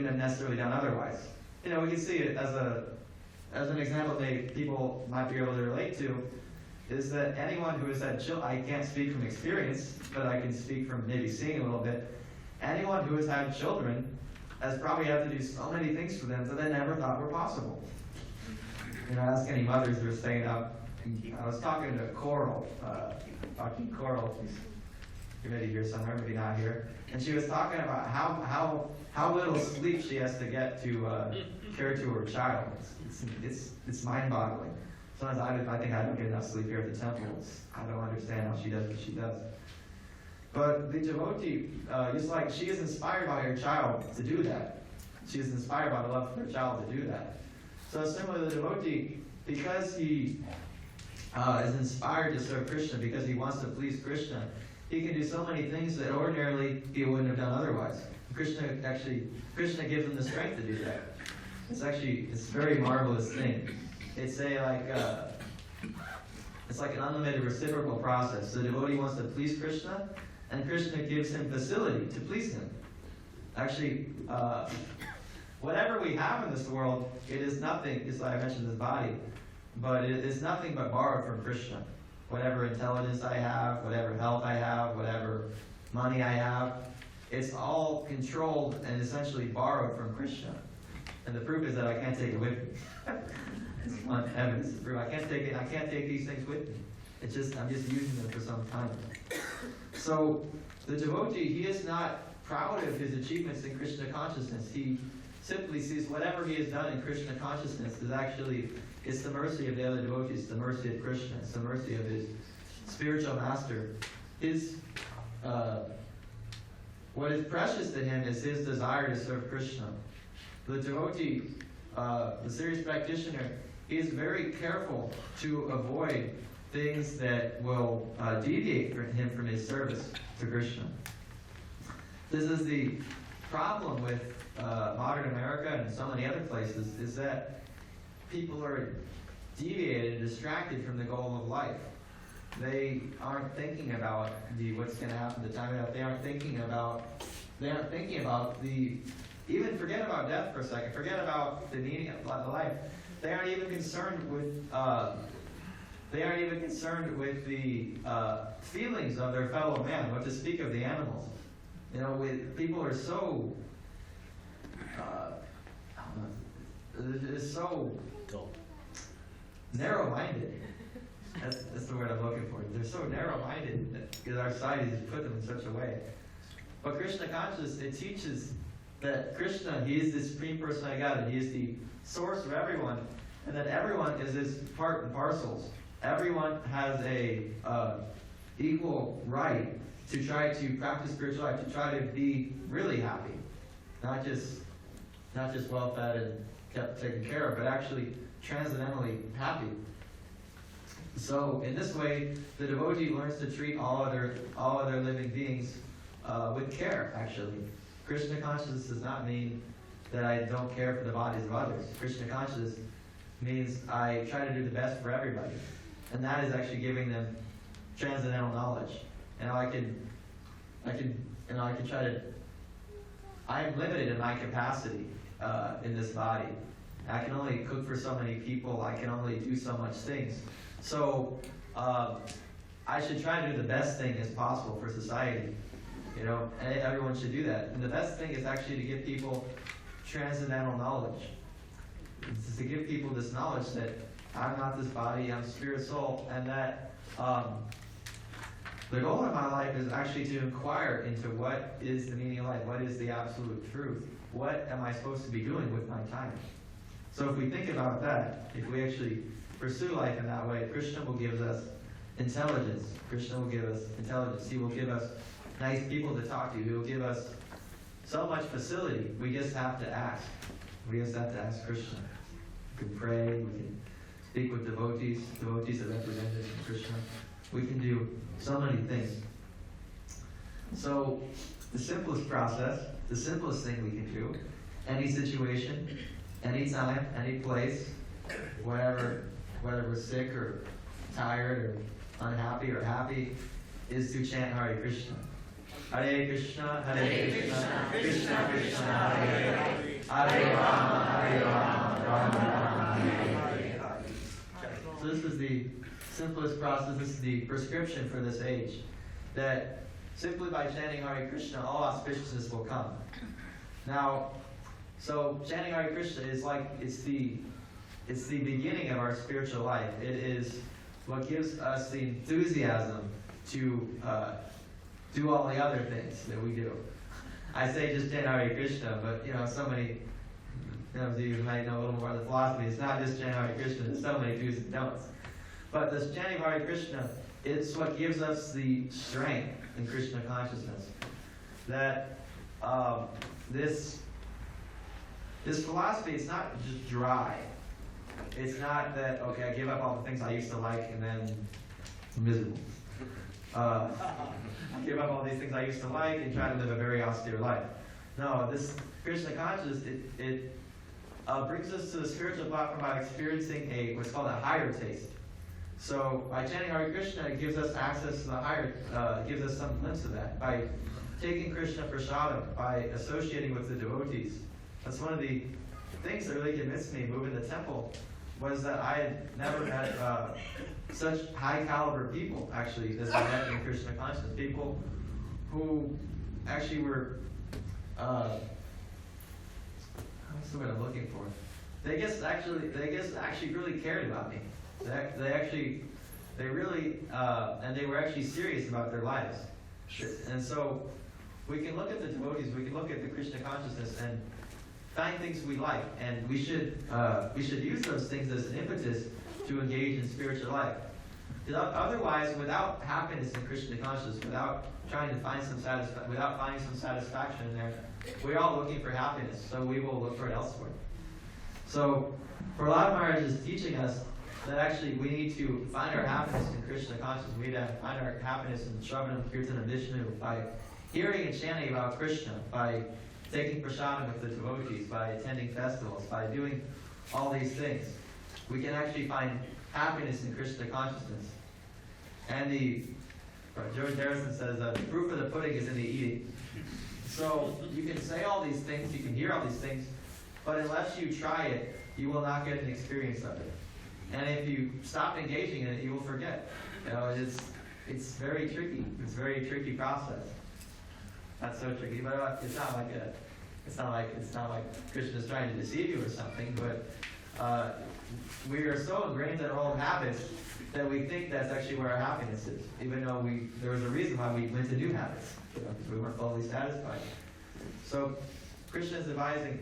have necessarily done otherwise. We can see it as an example that people might be able to relate to, is that anyone who has had children, I can't speak from experience, but I can speak from maybe seeing a little bit. Anyone who has had children has probably had to do so many things for them that they never thought were possible. Ask any mothers who are staying up. I was talking to Coral, she's maybe here somewhere, maybe not here. And she was talking about how little sleep she has to get to care to her child. It's mind-boggling. Sometimes I think I don't get enough sleep here at the temple. I don't understand how she does what she does. But the devotee, just like she is inspired by her child to do that. She is inspired by the love for her child to do that. So similarly, the devotee, because he is inspired to serve Krishna, because he wants to please Krishna, he can do so many things that ordinarily he wouldn't have done otherwise. Krishna gives him the strength to do that. It's a very marvelous thing. it's like an unlimited reciprocal process. The devotee wants to please Krishna, and Krishna gives him facility to please him. Actually, whatever we have in this world, it is nothing, just like I mentioned this body, but it is nothing but borrowed from Krishna. Whatever intelligence I have, whatever health I have, whatever money I have, it's all controlled and essentially borrowed from Krishna. And the proof is that I can't take it with me. It's one evidence to prove I can't take it. I can't take these things with me. It's just I'm just using them for some time. So the devotee, he is not proud of his achievements in Krishna consciousness. He simply sees whatever he has done in Krishna consciousness is actually, it's the mercy of the other devotees, it's the mercy of Krishna, it's the mercy of his spiritual master. His what is precious to him is his desire to serve Krishna. The devotee, the serious practitioner, he is very careful to avoid things that will deviate him from his service to Krishna. This is the problem with modern America and so many other places, is that people are deviated and distracted from the goal of life. They aren't thinking about what's going to happen the time out. They aren't thinking about even forget about death for a second. Forget about the meaning of life. They aren't even concerned with the feelings of their fellow man. What to speak of the animals? You know, people are so narrow-minded. That's the word I'm looking for. They're so narrow-minded because our society has put them in such a way. But Krishna consciousness, it teaches that Krishna, he is the Supreme Personality of God, and he is the source of everyone, and that everyone is his part and parcels. Everyone has a equal right to try to practice spiritual life, to try to be really happy, not just well-fed and kept taken care of, but actually transcendentally happy. So in this way, the devotee learns to treat all other living beings with care. Actually, Krishna consciousness does not mean that I don't care for the bodies of others. Krishna consciousness means I try to do the best for everybody, and that is actually giving them transcendental knowledge. And I can try to. I am limited in my capacity in this body. I can only cook for so many people. I can only do so much things. So I should try to do the best thing as possible for society. You know, and everyone should do that. And the best thing is actually to give people transcendental knowledge. It's to give people this knowledge that I'm not this body, I'm spirit soul, and that the goal of my life is actually to inquire into what is the meaning of life, what is the absolute truth, what am I supposed to be doing with my time. So if we think about that, if we actually pursue life in that way, Krishna will give us intelligence. Krishna will give us intelligence. He will give us nice people to talk to. He will give us so much facility. We just have to ask. We just have to ask Krishna. We can pray. We can speak with devotees are represented in Krishna. We can do so many things. So the simplest process, the simplest thing we can do, any situation, any time, any place, whether we're sick or tired or unhappy or happy, is to chant Hare Krishna. Hare Krishna, Hare Krishna, Krishna Krishna, Hare Hare, Hare Rama, Rama Rama, Hare Hare. So this is the simplest process. This is the prescription for this age. That simply by chanting Hare Krishna, all auspiciousness will come. Now, so chanting Hare Krishna is like it's the beginning of our spiritual life. It is what gives us the enthusiasm to do all the other things that we do. I say just chant Hare Krishna, but so many of you might know a little more of the philosophy. It's not just chant Hare Krishna. There's so many do's and don'ts. But this chanting Hare Krishna, it's what gives us the strength in Krishna consciousness. That this philosophy, it's not just dry. It's not that, okay, I give up all the things I used to like and then I'm miserable. I give up all these things I used to like and try to live a very austere life. No, this Krishna consciousness, brings us to the spiritual platform by experiencing what's called a higher taste. So by chanting Hare Krishna, it gives us access to the higher, gives us some glimpse of that. By taking Krishna prasadam, by associating with the devotees. That's one of the things that really convinced me moving the temple, was that I had never met such high caliber people, actually, as I met in Krishna consciousness. People who actually were, what's the word I'm looking for? They actually really cared about me. They really, and they were actually serious about their lives. And so, we can look at the devotees, we can look at the Krishna consciousness and find things we like, and we should use those things as an impetus to engage in spiritual life. Otherwise, without happiness in Krishna consciousness, without trying to find without finding some satisfaction in there, we're all looking for happiness, so we will look for it elsewhere. So, Prahlad Maharaj is teaching us that actually we need to find our happiness in Krishna consciousness. We need to find our happiness in Shravanam, Kirtan, and Vishnu by hearing and chanting about Krishna, by taking prasadam with the devotees, by attending festivals, by doing all these things. We can actually find happiness in Krishna consciousness. And George Harrison says the proof of the pudding is in the eating. So you can say all these things, you can hear all these things, but unless you try it, you will not get an experience of it. And if you stop engaging in it, you will forget. It's very tricky. It's a very tricky process. Not so tricky, but it's not like Krishna's trying to deceive you or something. But we are so ingrained in our old habits that we think that's actually where our happiness is, even though there was a reason why we went to new habits, because we weren't fully satisfied. So Krishna is advising,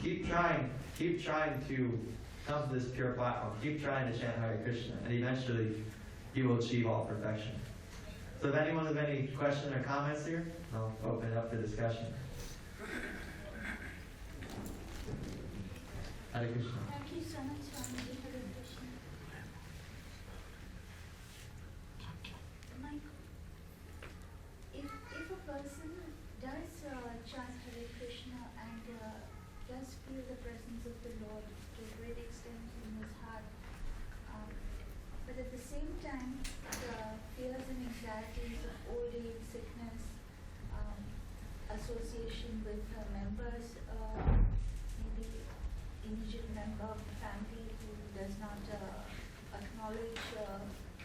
keep trying to come to this pure platform. Keep trying to chant Hare Krishna, and eventually you will achieve all perfection. So if anyone has any questions or comments here, I'll open it up to discussion. Hare Krishna. Thank you so much, Swami. Hare Krishna. Michael, if a person does chant Hare Krishna and does feel the presence of the Lord to a great extent in his heart, but at the same time, the fears and anxieties of old age, sickness, association with members, maybe immediate member of the family who does not acknowledge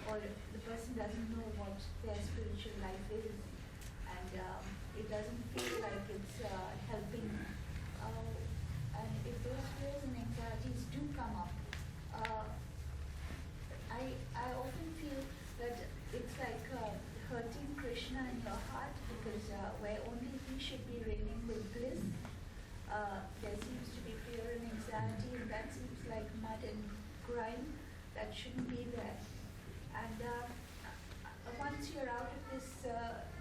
or the person doesn't know what their spiritual life is, and it doesn't feel like it's helping. And if those fears and anxieties do come up, I often feel that it's like hurting Krishna in your heart, because where only he should be reigning with bliss, there seems to be fear and anxiety, and that seems like mud and grime that shouldn't be there. And once you're out of this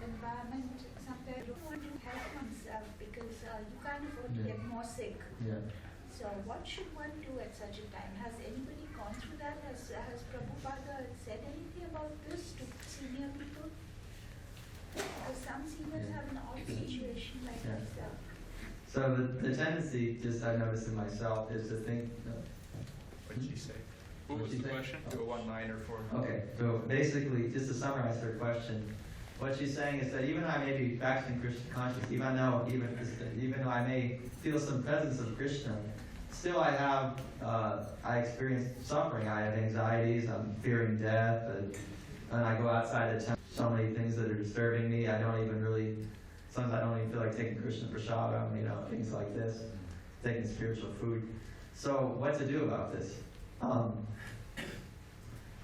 environment, sometimes you want to help oneself because you can't afford to get more sick. Yeah. So what should one do at such a time? Has anybody gone through that? Has Prabhupada said anything about this to senior people? Because some seniors have an odd situation like myself. So the tendency, just I noticed in myself, is to think. What did she say? What was What'd she the say? question? Oh. Do a one-liner for her. Okay, so basically, just to summarize her question, what she's saying is that even though I may be practicing Krishna consciousness, even though I may feel some presence of Krishna, still I experience suffering. I have anxieties, I'm fearing death, and I go outside the temple. So many things that are disturbing me. Sometimes I don't even feel like taking Krishna prasadam, things like this, taking spiritual food. So what to do about this?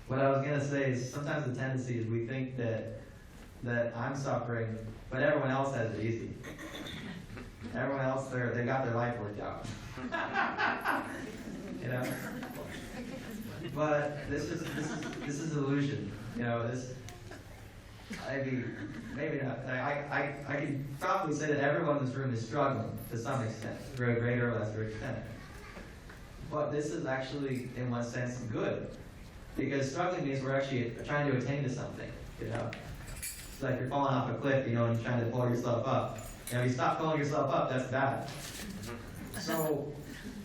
What I was going to say is sometimes the tendency is we think that I'm suffering, but everyone else has it easy. Everyone else, they got their life worked out. But this is illusion. Maybe not. I can probably say that everyone in this room is struggling to some extent, to a greater or lesser extent. But this is actually, in one sense, good. Because struggling means we're actually trying to attain to something, It's like you're falling off a cliff, and you're trying to pull yourself up. If you stop pulling yourself up, that's bad. So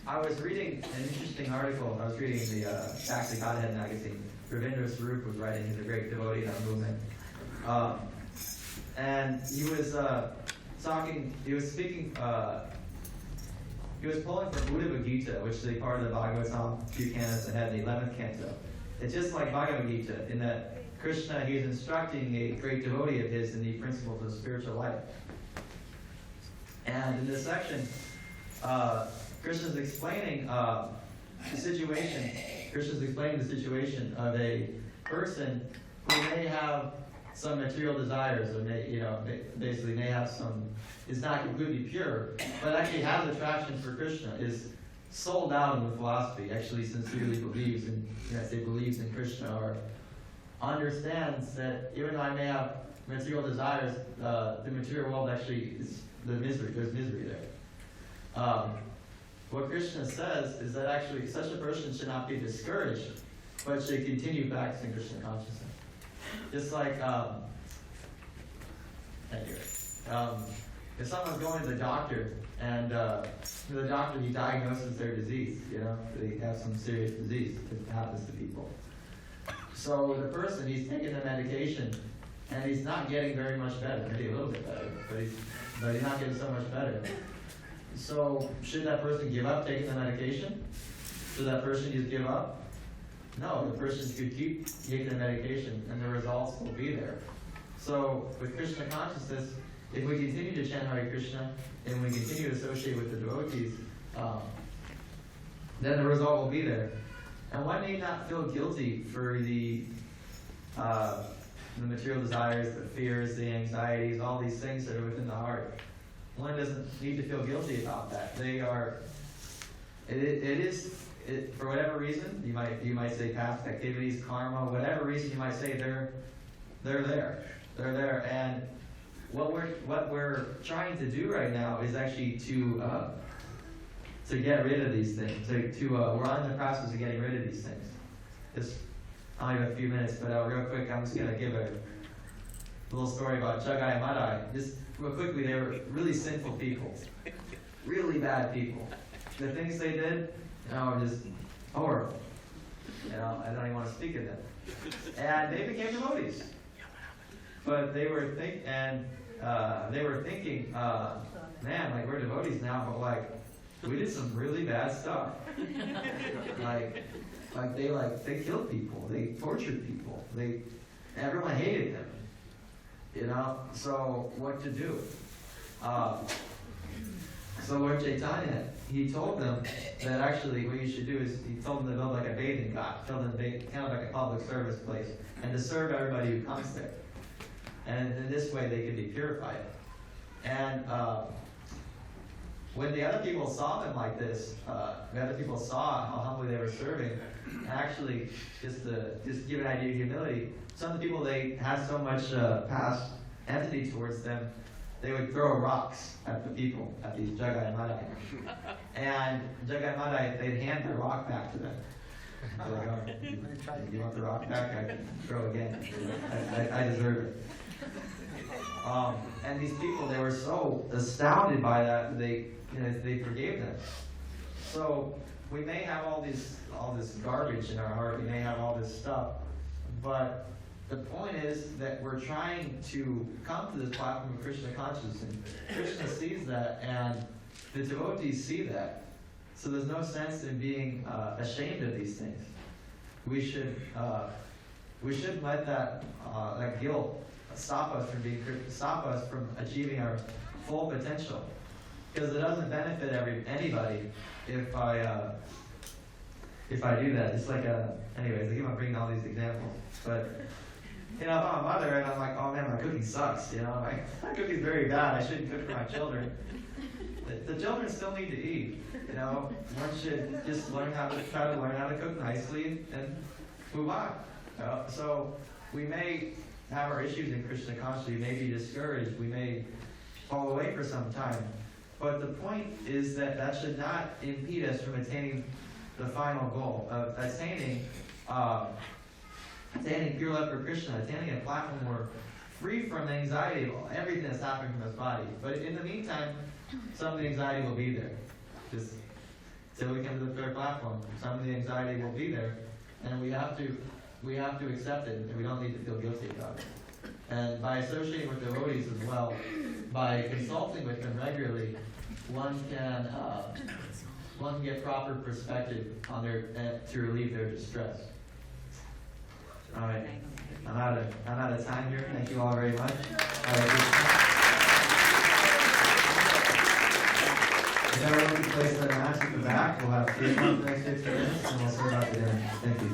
I was reading an interesting article. I was reading the Back to Godhead magazine. Ravindra Swarup was writing. He's a great devotee in our movement. And he was speaking, he was pulling from Uddhava Gita, which is a part of the Bhagavatam, few cantos that had the 11th canto. It's just like Bhagavad Gita in that Krishna, he is instructing a great devotee of his in the principles of spiritual life. And in this section, Krishna's explaining the situation. Krishna's explaining the situation of a person who may have some material desires, or basically may have some, is not completely pure, but actually has attraction for Krishna, is sold out in the philosophy, actually sincerely believes in, believes in Krishna, or understands that even though I may have material desires, the material world actually is there's misery there. What Krishna says is that actually such a person should not be discouraged, but should continue practicing Krishna consciousness. Just like, if someone's going to the doctor and the doctor, he diagnoses their disease, they have some serious disease that happens to people. So the person, he's taking the medication and he's not getting very much better, maybe a little bit better, but he's not getting so much better. So should that person give up taking the medication? Should that person just give up? No, the person could keep taking the medication and the results will be there. So with Krishna consciousness, if we continue to chant Hare Krishna and we continue to associate with the devotees, then the result will be there. And one need not feel guilty for the material desires, the fears, the anxieties, all these things that are within the heart. One doesn't need to feel guilty about that. They are. It is for whatever reason. You might say past activities, karma, whatever reason you might say they're there. They're there, and what we're trying to do right now is actually to get rid of these things. We're in the process of getting rid of these things. I only have a few minutes, but real quick, I'm just going to give a little story about Jagai Madai. Just real quickly, they were really sinful people, really bad people. The things they did, are just horrible. I don't even want to speak of them. And they became devotees. But they were thinking, man, like we're devotees now, but like we did some really bad stuff. They killed people, they tortured people, everyone hated them. So what to do? So Lord Chaitanya, he told them that actually what you should do is, he told them to build like a bathing ghat, kind of like a public service place, and to serve everybody who comes there. And in this way they could be purified. And when the other people saw them like this, the other people saw how humbly they were serving, actually, just to give an idea of humility, some of the people, they had so much past entity towards them, they would throw rocks at the people, at these Jagai Madai. And Jagai Madai, they'd hand the rock back to them. So they go, you want the rock back? I can throw again. I deserve it. And these people, they were so astounded by that, they forgave them. So we may have all this garbage in our heart, we may have all this stuff, but the point is that we're trying to come to this platform of Krishna consciousness, and Krishna sees that, and the devotees see that. So there's no sense in being ashamed of these things. We should let that guilt stop us from achieving our full potential, because it doesn't benefit anybody if I do that. It's like anyways, I keep on bringing all these examples, but if I'm a mother and I'm like, oh man, my cooking sucks, my cooking's very bad, I shouldn't cook for my children. The children still need to eat, One should just try to learn how to cook nicely and move on. So we may have our issues in Krishna consciousness, we may be discouraged, we may fall away for some time. But the point is that should not impede us from attaining the final goal of attaining pure love for Krishna, attaining a platform where free from anxiety of everything that's happening from his body. But in the meantime, some of the anxiety will be there. Just till we come to the third platform. Some of the anxiety will be there, and we have to accept it, and we don't need to feel guilty about it. And by associating with devotees as well, by consulting with them regularly, one can get proper perspective on to relieve their distress. All right, I'm out of time here. Thank you all very much. If everyone can place their mats at the back, we'll have tea for the next 15 minutes, and we'll serve out the dinner. Thank you.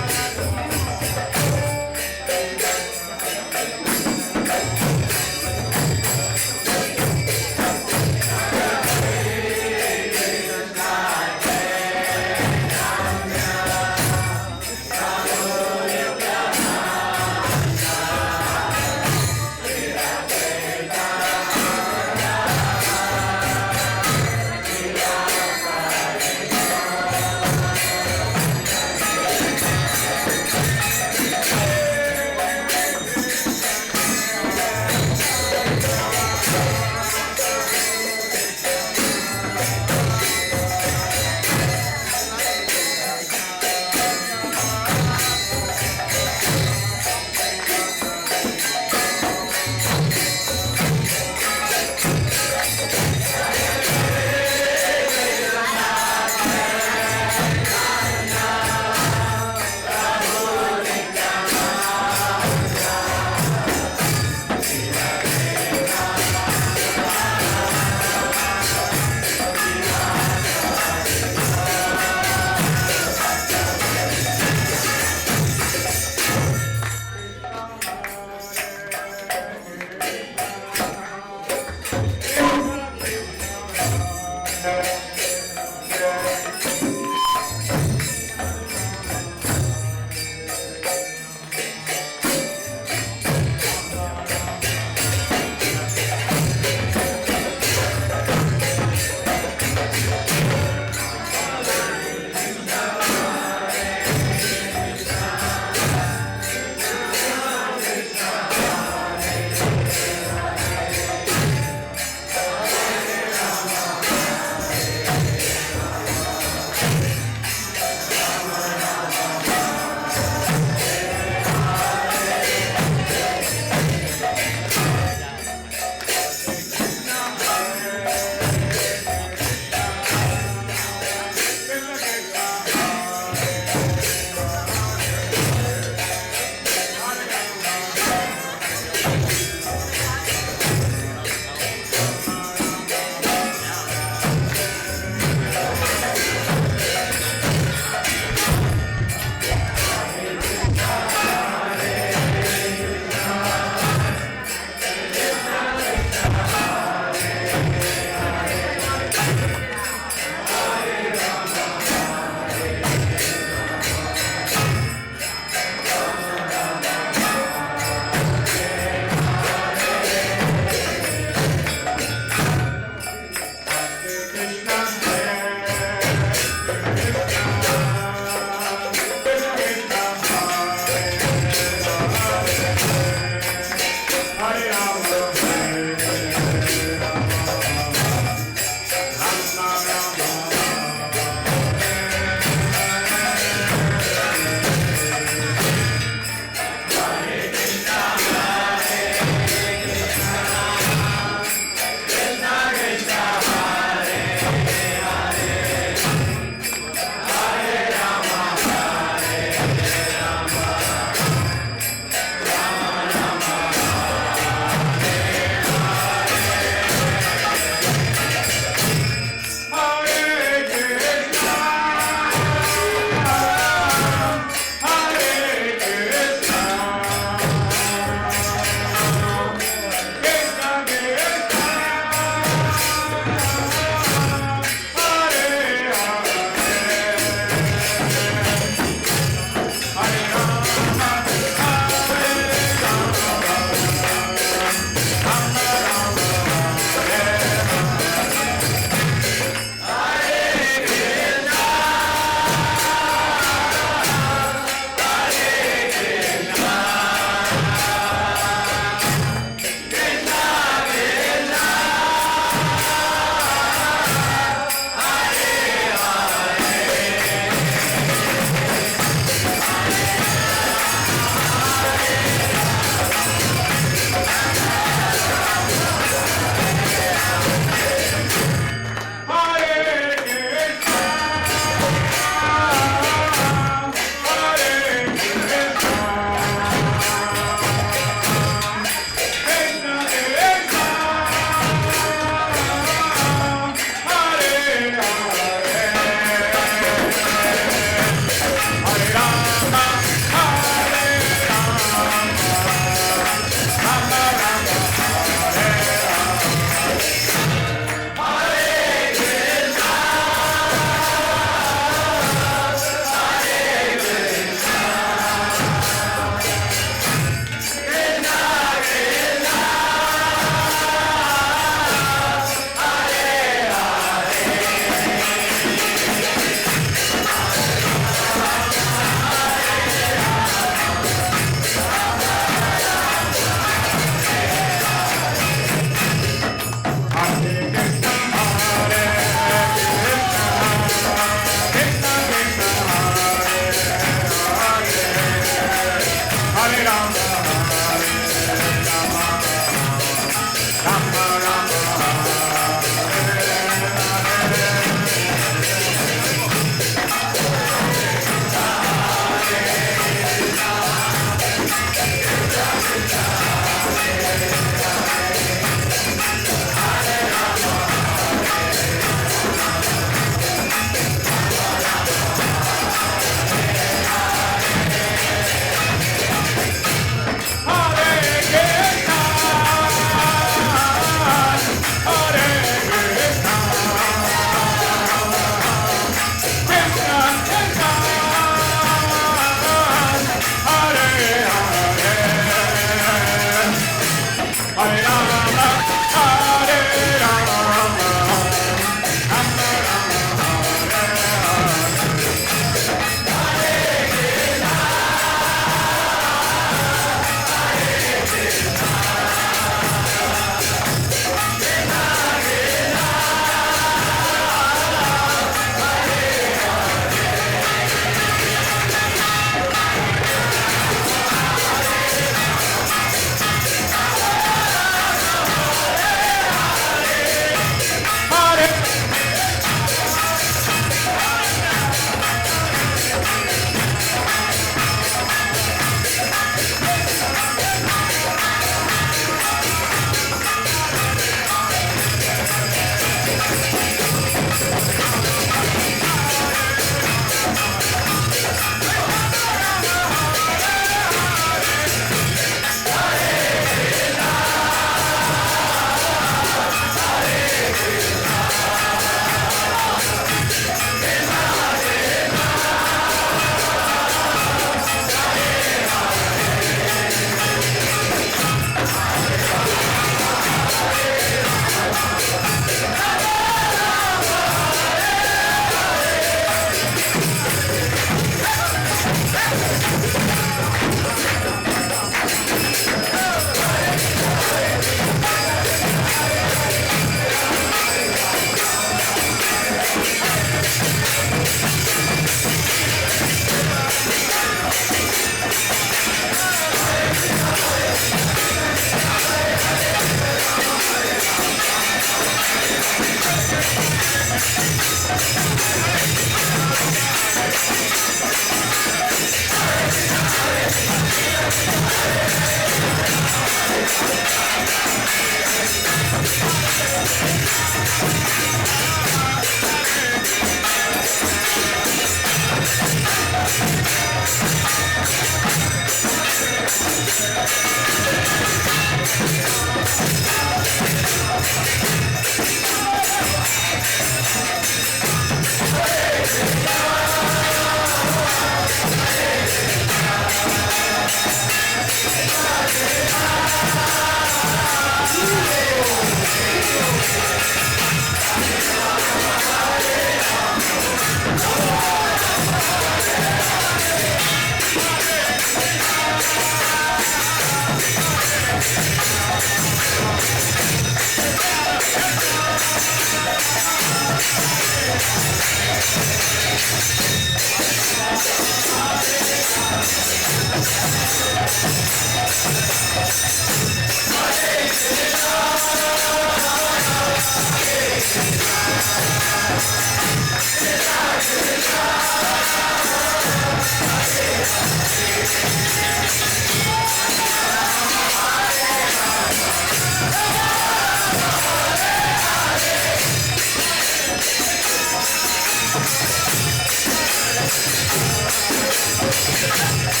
Hare